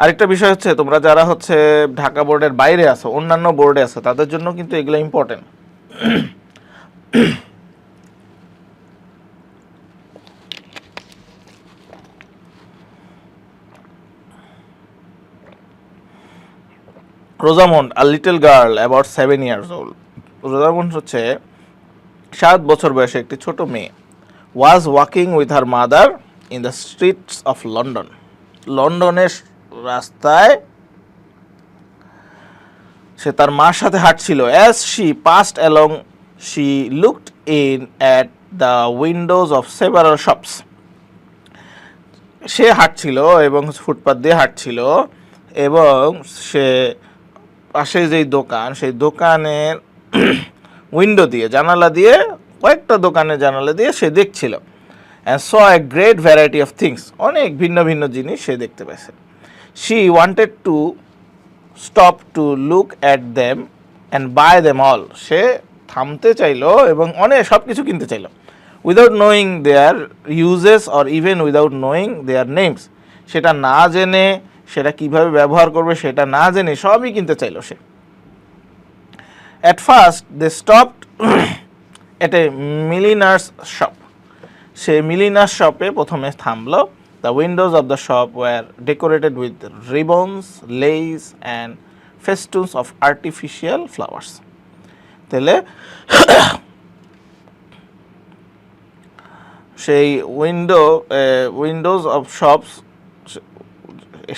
আরেকটা বিষয় হচ্ছে তোমরা যারা হচ্ছে ঢাকা বোর্ডের বাইরে আছো, অন্যান্য বোর্ডে আছো, তাদের জন্য কিন্তু এগুলো important. Rosamond, a little girl about 7 years old। Rosamond হচ্ছে 7 বছর বয়সে একটি ছোট মেয়ে। Was walking with her mother in the streets of London. লন্ডনের রাস্তায় সে তার মার সাথে হাঁটছিল। As she passed along she looked in at the windows of several shops. সে হাঁটছিল এবং ফুটপাথ দিয়ে হাঁটছিল এবং সে পাশে যেই দোকান, সেই দোকানের উইন্ডো দিয়ে, জানালা দিয়ে, কয়েকটা দোকানের জানালা দিয়ে সে দেখছিল। And saw a great variety of things, অনেক ভিন্ন ভিন্ন জিনিস সে দেখতে পেয়েছে। She wanted to stop to look at them and buy them all. সে থামতে চাইলো এবং অনেক সব কিছু কিনতে চাইলো, without knowing their uses or even without knowing their names. সেটা না জেনে, সেটা কিভাবে ব্যবহার করবে সেটা না জেনে সবই কিনতে চাইলো সে। At first they stopped at a milliner's shop. সে মিলিনার্স শপে প্রথমে থামলো। The windows of the shop were decorated with ribbons, lace and festoons of artificial flowers. তাহলে সেই উইন্ডোজ অফ শপস,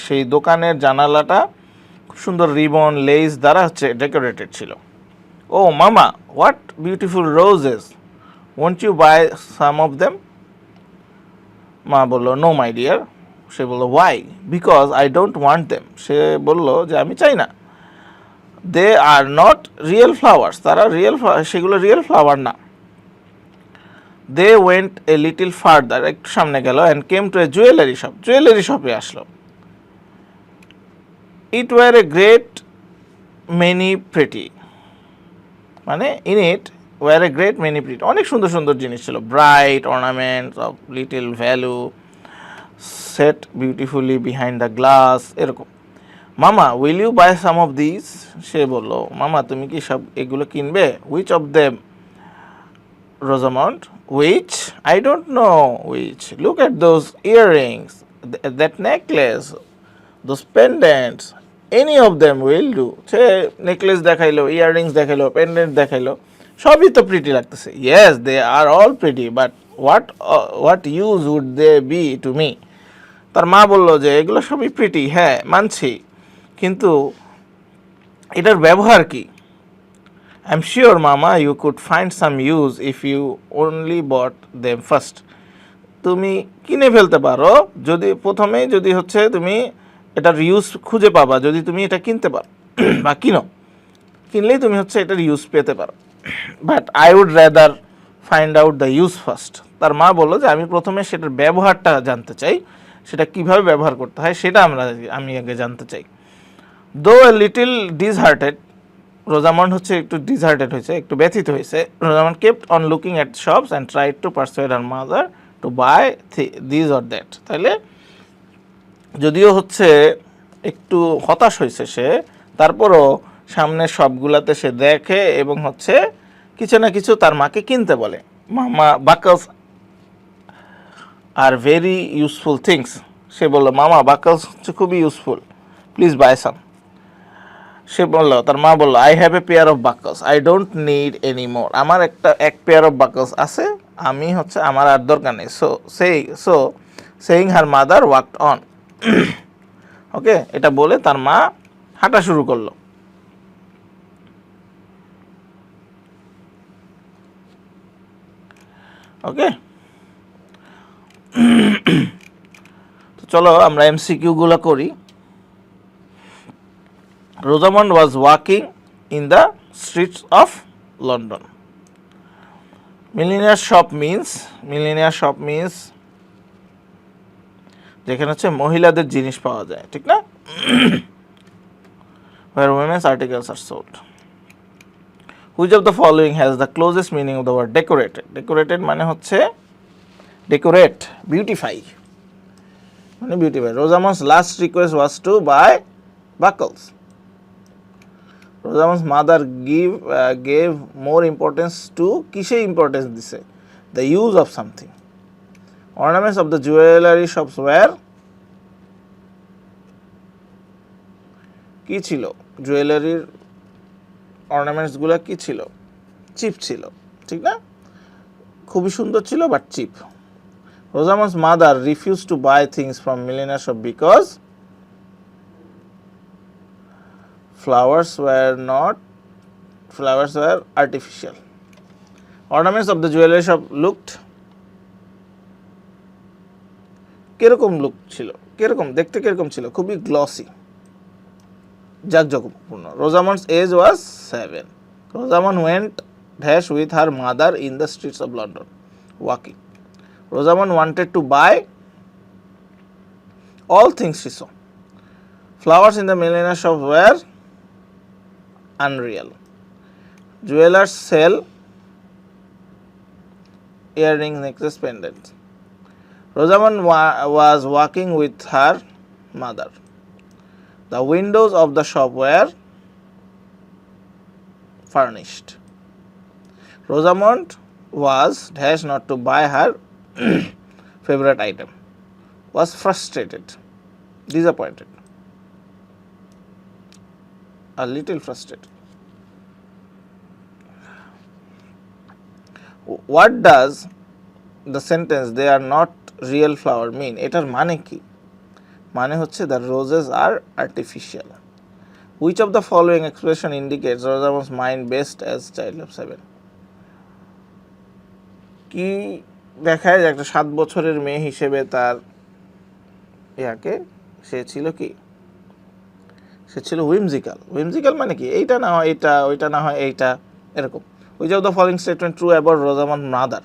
সেই দোকানের জানালাটা খুব সুন্দর রিবন, লেস দ্বারা হচ্ছে ডেকোরেটেড ছিল। Oh mama, what beautiful roses, won't you buy some of them? মা বলল, নো মাই ডিয়ার। সে বলল, why? Because I don't want them. সে বলল যে আমি চাই না। They are not real flowers, তারা সেগুলো রিয়েল ফ্লাওয়ার না। They went a little farther, একটু সামনে গেল, and came to a jewellery shop. Jewellery শপে আসলো। It were a great many pretty, মানে in it were a great many pretty, অনেক সুন্দর সুন্দর জিনিস ছিল। Bright ornaments of little value set beautifully behind the glass, এরকম। Mama, will you buy some of this? সে বলল, মামা তুমি কি সব এগুলো কিনবে? Which of them Rosamond? Which? I don't know which. Look at those earrings, that necklace, those pendants, any of them will do. সে নেকলেস দেখাইলো, ইয়াররিংস দেখাইলো, পেন্ডেন্ট দেখাইলো, সবই তো প্রিটি লাগতেছে। Yes, they R all pretty, but what use would they be to me? তার মা বলল যে এগুলো সবই প্রিটি, হ্যাঁ মানছি, কিন্তু এটার ব্যবহার কি? I am sure mama you could find some use if you only bought them first. তুমি কিনে ফেলতে পারো যদি প্রথমেই, যদি হচ্ছে তুমি এটার ইউজ খুঁজে পাবা, যদি তুমি এটা কিনতে পারো বা কিনলেই তুমি হচ্ছে এটার ইউজ পেতে পারো। But I would rather find out the use first. তার মা বললো যে আমি প্রথমে সেটার ব্যবহারটা জানতে চাই, সেটা কিভাবে ব্যবহার করতে হয় সেটা আমি আগে জানতে চাই। দো এ লিটিল ডিসহার্টেড, রোজামন্ড হচ্ছে একটু ডিসহার্টেড হয়েছে, একটু ব্যথিত হয়েছে। Rosamond kept on looking at shops and tried to persuade her mother to buy this or that. তাহলে যদিও হচ্ছে একটু হতাশ হয়েছে সে, তারপরও সামনের সবগুলাতে সে দেখে এবং হচ্ছে কিছু না কিছু তার মাকে কিনতে বলে। Mamma, buckles are very useful things. সে বলল, মামা বাকলস হচ্ছে খুবই ইউজফুল, প্লিজ বাই সাম। সে বলল, তার মা বলল, I have a pair of buckles, I don't need any more. আমার এক পেয়ার অফ বাকলস আছে, আমি হচ্ছে আমার আর দরকার নেই, so saying her mother walked on. Okay, এটা বলে তার মা হাঁটা শুরু করলো। ওকে, তো চলো আমরা এমসিকিউ গুলো করি। Rosamund was walking in the streets of London. Millionaire shop means যেখানে হচ্ছে মহিলাদের জিনিস পাওয়া যায়, ঠিক না? where women's articles are sold. Which of the following has the closest meaning of the word decorated? Decorated মানে হচ্ছে decorate, beautify, মানে beautify. Rosamond's last request was to buy buckles. Rosamond's mother gave more importance to কিসে importance দিছে? The use of something. Ornaments of the jewelry shops were কি ছিল? জুয়েলারির ornaments গুলো কি ছিল? চিপ ছিল, ঠিক না? খুবই সুন্দর ছিল but cheap. Rosamond's mother refused to buy things from millionaire shop because flowers were artificial. Ornaments of the jewelry shop looked কিরকম লুক ছিল? কিরকম দেখতে, কিরকম ছিল? খুবই গ্লসি, জাঁকজমকপূর্ণ। Rosamond's age was 7. Rosamond went dash with her mother in the streets of London, walking. Rosamond wanted to buy all things she saw. Flowers in the millionaire shop were unreal. Jewelers sell earrings, necklaces, pendants. Rosamond was walking with her mother. The windows of the shop were furnished. Rosamond was dash not to buy her favorite item, was frustrated, disappointed, a little frustrated. What does the sentence they are not real flower mean? এটার মানে কি? মানে হচ্ছে the roses are artificial. Which of the following expression indicates Rosamond's mind best as child of 7? কি দেখায় যে একটা 7 বছরের মেয়ে হিসেবে তার ইয়াকে সে ছিল কি? সে ছিল whimsical. Whimsical মানে কি? এইটা না হয় এইটা, ওইটা না হয় এইটা, এরকম। Which of the following statement true about Rosamond's mother?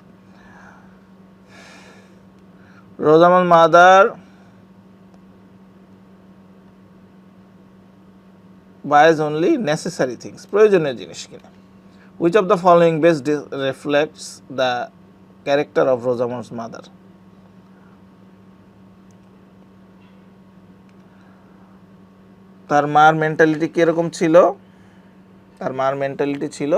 Rosamond's mother buys only necessary things, প্রয়োজনীয় জিনিস কিনে। Which of the following best reflects the character of Rosamond's mother? তার মার মেন্টালিটি কিরকম ছিল? তার মার মেন্টালিটি ছিল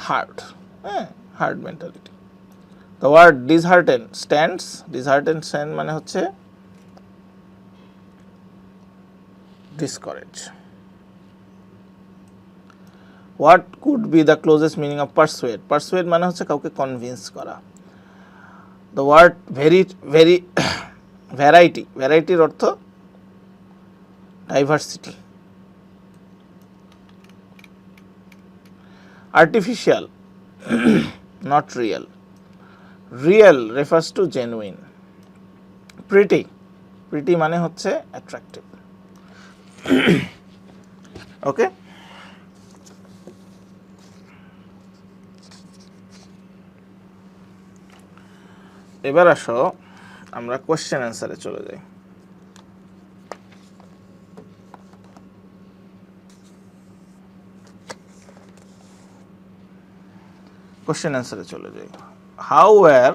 হার্ড, হ্যাঁ, hard mentality. The word disheartened মানে হচ্ছে discourage. What could be the closest meaning of persuade? Persuade মানে হচ্ছে কাউকে কনভিন্স করা। The word ভ্যারাইটির অর্থ diversity. Artificial, not real. Real refers to genuine. Pretty মানে হচ্ছে attractive. ওকে, এবার আসো আমরা কোশ্চেন অ্যান্সারে চলে যাই। কোশ্চেন অ্যান্সারে চলে যাই। How were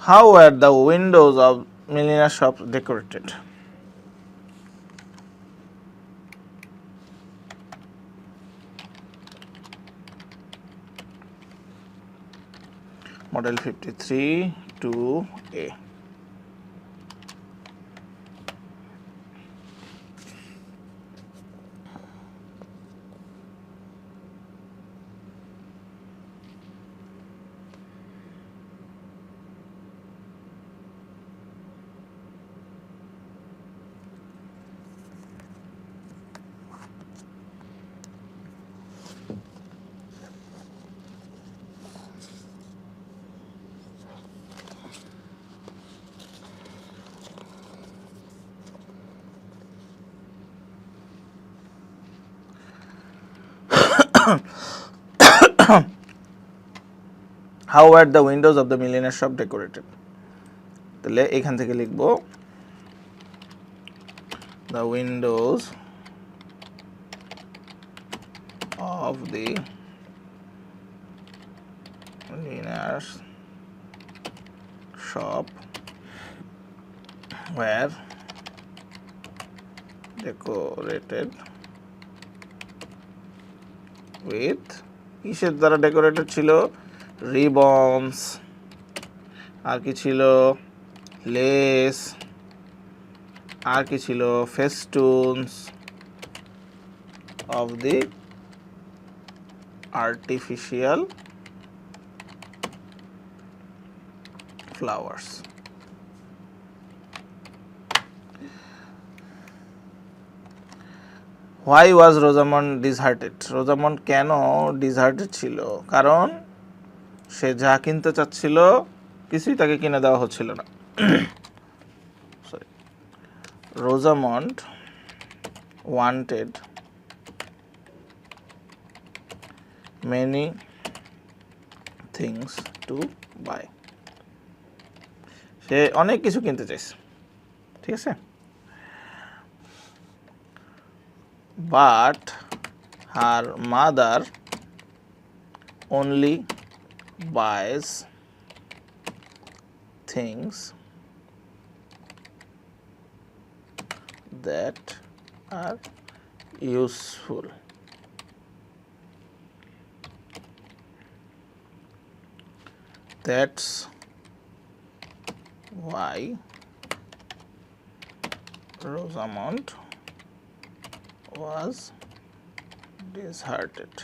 How were the windows of millionaire shop decorated? Model 53 2A. How were the windows of the millionaire shop decorated? তাহলে এখান থেকে লিখব the windows of the millionaire shop were decorated with কিসের দ্বারা decorated ছিল ribbons আর কি ছিল less আর কি ছিল festoons of the artificial flowers why was Rosamond disheartened Rosamond কেন ডিসহার্টেড ছিল কারণ সে যা কিনতে চাচ্ছিল কিছুই তাকে কিনে দেওয়া হচ্ছিল না Rosamond wanted many things to buy সে অনেক কিছু কিনতে চাইছে ঠিক আছে but her mother only buys things that are useful. That's why Rosamond was disheartened.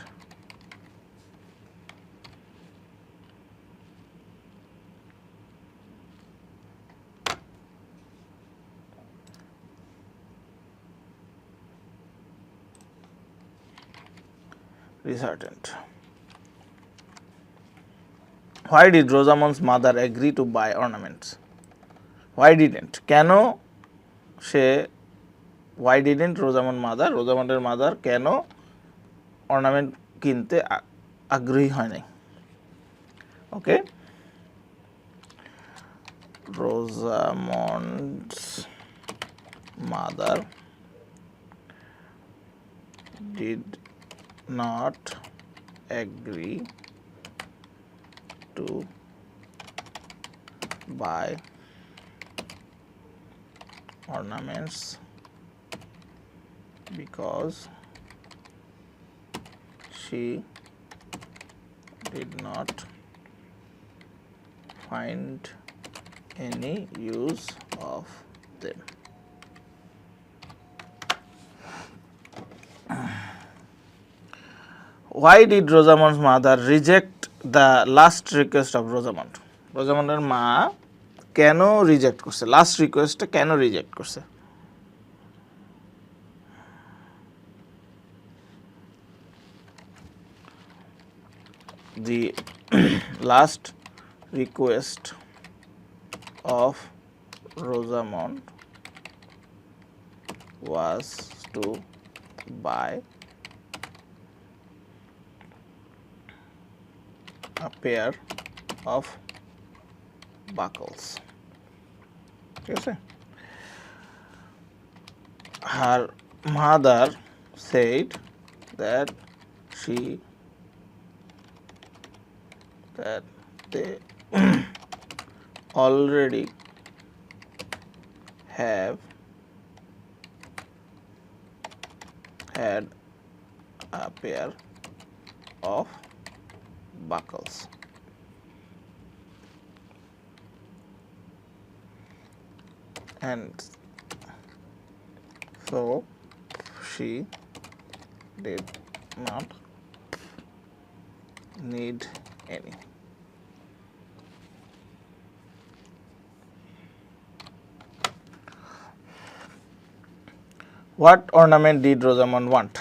Disheartened. Why did Rosamond's mother agree to buy ornaments? Why didn't? কেন সে Why didn't Rosamond mother? রোজামন্ডের মাদার কেন অর্নামেন্ট কিনতে আগ্রহী হয় নাই ওকে Rosamond's mother did not agree to buy ornaments because she did not find any use of them. Why did Rosamond's mother reject the last request of Rosamond? রোজামন্ডের মা কেন reject করছে last রিকোয়েস্টটা কেন reject করছে The last request of Rosamond was to buy a pair of buckles. ঠিক আছে Her mother said that they already have had a pair of buckles. And so she did not need any. What ornament did Rosamond want?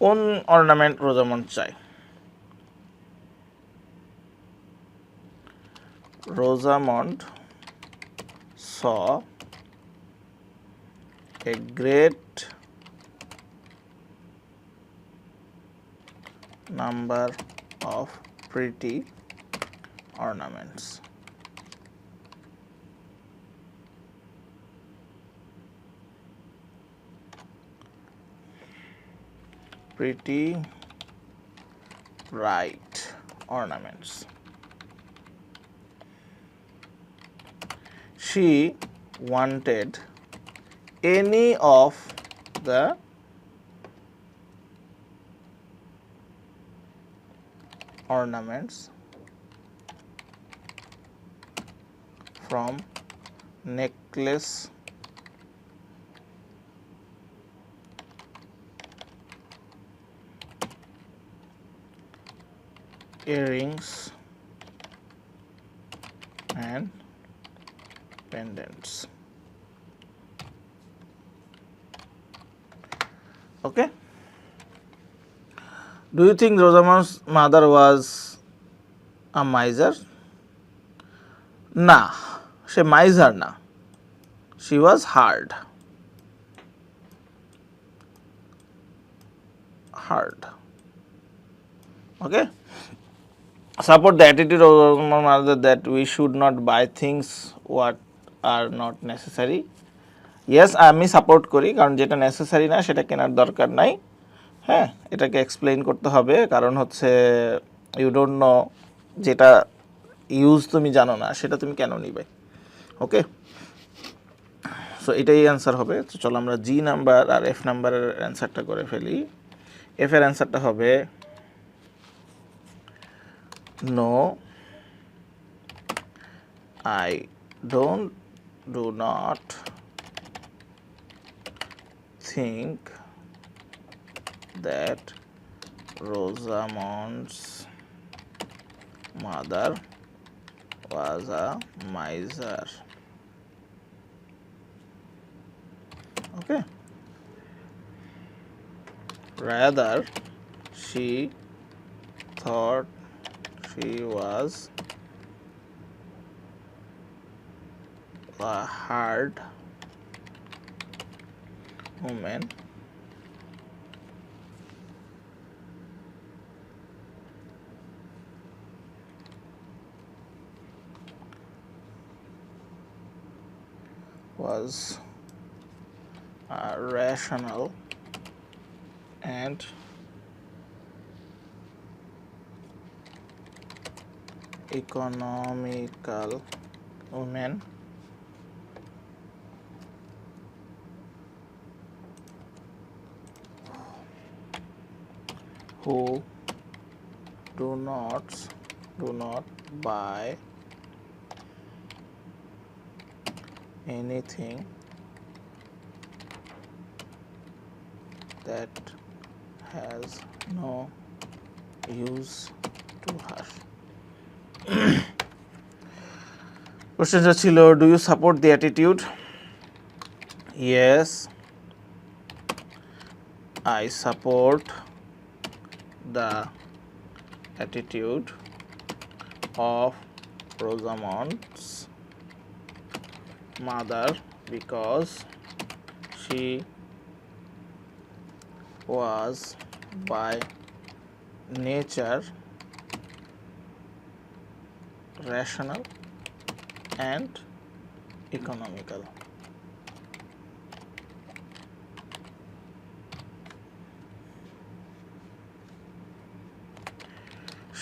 কোন ornament Rosamund চায়? Rosamond saw a great number of pretty ornaments. Pretty bright ornaments. She wanted any of the ornaments from necklace, earrings and pendants. Okay. Do you think Rosamond's mother was a miser? না, সে miser না, she was hard. Okay. Support the attitude of our mother that we should not buy things what are not necessary. Yes, আমি support করি, কারণ যেটা necessary না সেটা কেনার দরকার নাই। হ্যাঁ, এটাকে এক্সপ্লেইন করতে হবে, কারণ হচ্ছে ইউ ডোন্ট নো, যেটা ইউজ তুমি জানো না সেটা তুমি কেন নিবে। ওকে, সো এটাই অ্যান্সার হবে। তো চলো আমরা জি নাম্বার আর এফ নাম্বারের অ্যান্সারটা করে ফেলি। এফ এর অ্যান্সারটা হবে no, I do not think that Rosamond's mother was a miser. Okay. Rather, she thought she was a hard woman was a rational and economical woman who do not buy anything that has no use to her. কোশ্চেনটা ছিল, do you support the attitude? Yes, I support the attitude of Rosamond's mother because she was by nature rational and economical.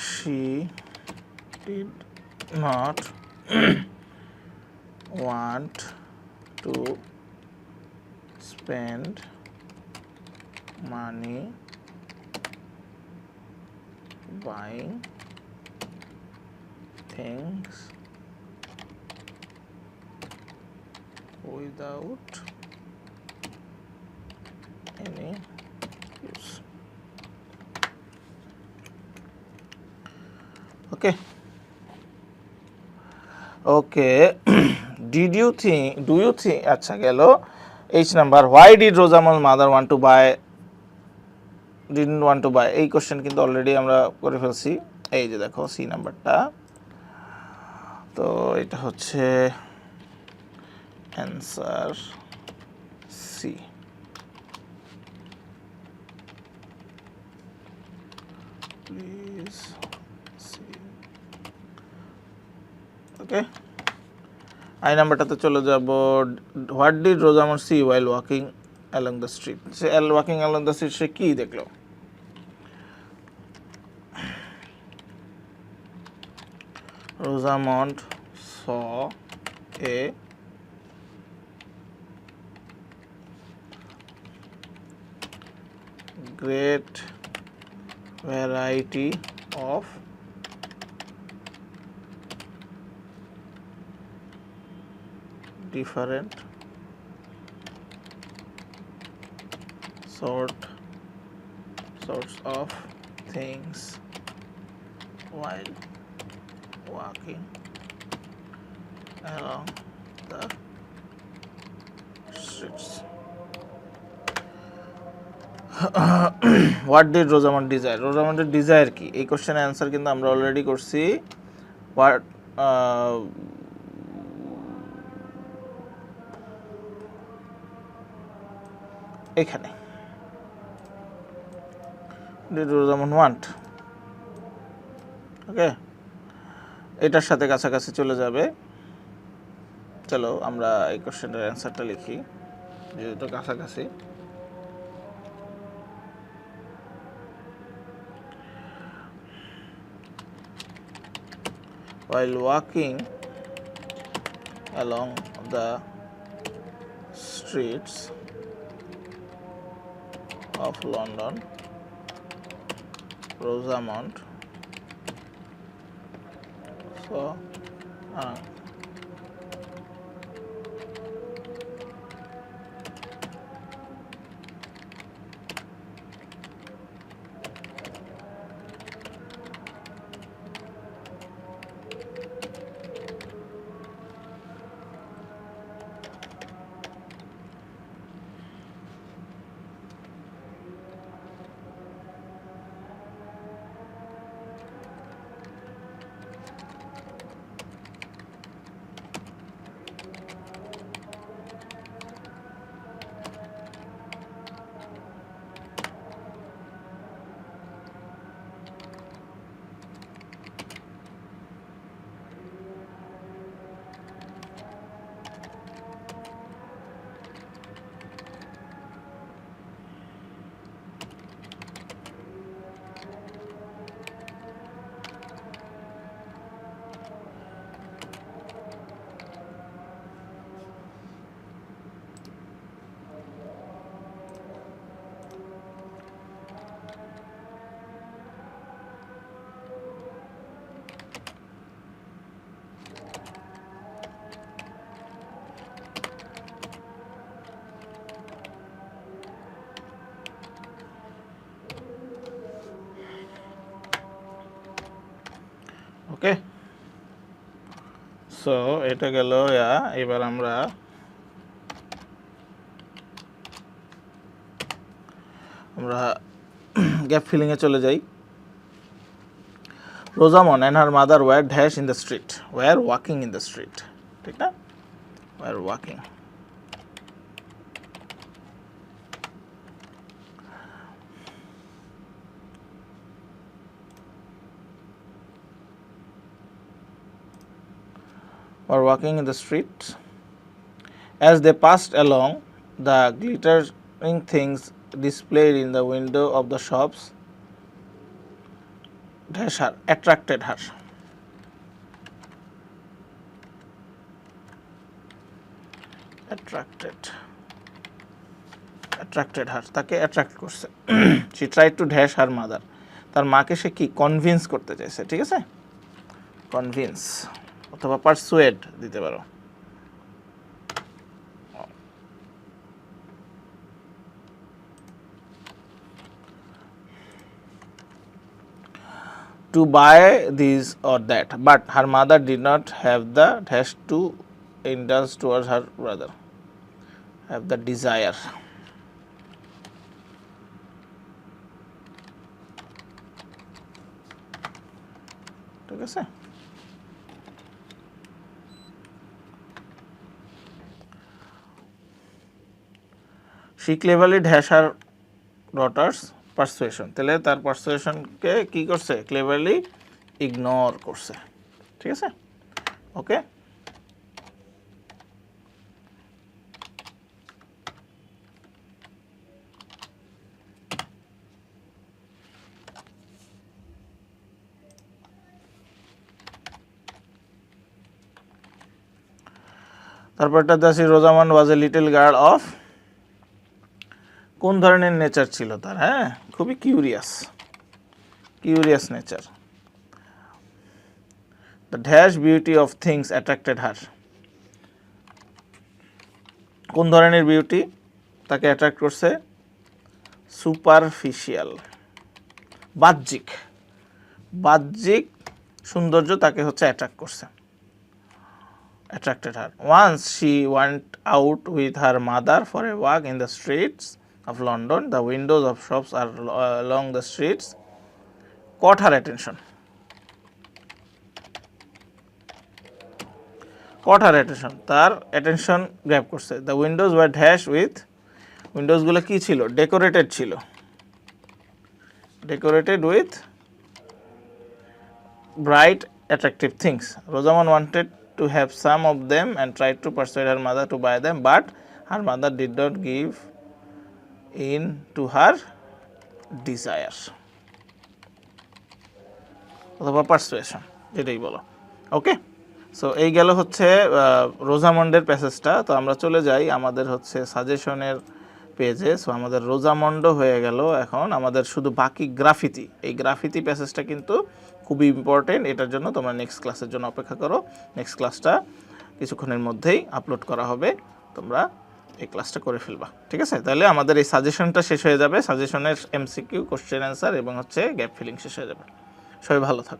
She did not want to spend money buying things without any use. Okay. Okay. Do you think আচ্ছা গেল H number, why did Rosamond's mother didn't want to buy? এই question কিন্তু already আমরা করে ফেলছি। এই যে দেখো সি নাম্বারটা, তো এটা হচ্ছে answer C. Please see. Okay, I নাম্বারটাতে চলে যাব। What did Rosamond see while walking along the street? সে ওয়াকিং অ্যালং দ্য স্ট্রিট সে কি দেখলো? Rosamond saw a great variety of different sorts of things while walking along the streets. What did Rosamond desire? Rosamond's desire কি? এই কোশ্চেনের answer কিন্তু আমরা already করছি। What এখানে did Rosamond want? ওকে, এটার সাথে কাছাকাছি চলে যাবে। চলো আমরা এই কোশ্চেনের অ্যান্সারটা লিখি, যেহেতু কাছাকাছি। While walking along the streets of London, Rosamond saw okay, so এটা গেল। এবার আমরা গ্যাপ ফিলিং এ চলে যাই। Rosamond and her mother were dash in the street, were walking in the street, ঠিক না? Were walking. Were walking in the street. As they passed along, the glittering things displayed in the window of the shops dash her, attracted her. Attracted her, তাকে attract করছে। She tried to dash her mother, তার মাকে সে কি convince করতে চাইছে, ঠিক আছে, convince অথবা পারসুয়েড দিতে পারো। to buy this or that, but her mother did not have the dash to indulge towards her brother, have the desire. ঠিক আছে, she cleverly dash her daughter's persuasion, তাহলে তার পারসুয়েশনকে কি করছে, ক্লেভারলি ইগনোর করছে, ঠিক আছে, ওকে। তারপরটা দাসি Rosamond was a little girl of, কোন ধরনের নেচার ছিল তার, হ্যাঁ, খুবই curious nature. The dash beauty of things attracted her, কোন ধরনের বিউটি তাকে অ্যাট্রাক্ট করছে, সুপারফিশিয়াল, বাহ্যিক সৌন্দর্য তাকে হচ্ছে অ্যাট্রাক্ট করছে, attracted her. Once she went out with her mother for a walk in the streets of London. The windows of shops are along the streets caught her attention. তার attention grab করছে। The windows were dashed with, windows গুলো কি ছিল, decorated with bright attractive things. Rosamond wanted to have some of them and tried to persuade her mother to buy them, but her mother did not give in to her desire. অথবা persuasion, যেটাই বলো, ওকে। So এই গেল হচ্ছে রোজামন্ডের প্যাসেজটা। তো আমরা চলে যাই আমাদের হচ্ছে সাজেশনের পেজে। সো আমাদের রোজামন্ড হয়ে গেল, এখন আমাদের শুধু বাকি গ্রাফিতি। এই গ্রাফিতি প্যাসেজটা কিন্তু খুবই ইম্পর্টেন্ট, এটার জন্য তোমরা নেক্সট ক্লাসের জন্য অপেক্ষা করো। নেক্সট ক্লাসটা কিছুক্ষণের মধ্যেই আপলোড করা হবে, তোমরা এই ক্লাসটা করে ফেলবা, ঠিক আছে। তাহলে আমাদের এই সাজেশনটা শেষ হয়ে যাবে, সাজেশনের এমসিকিউ, কোশ্চেন অ্যান্সার এবং হচ্ছে গ্যাপ ফিলিং শেষ হয়ে যাবে। সবাই ভালো থাকো।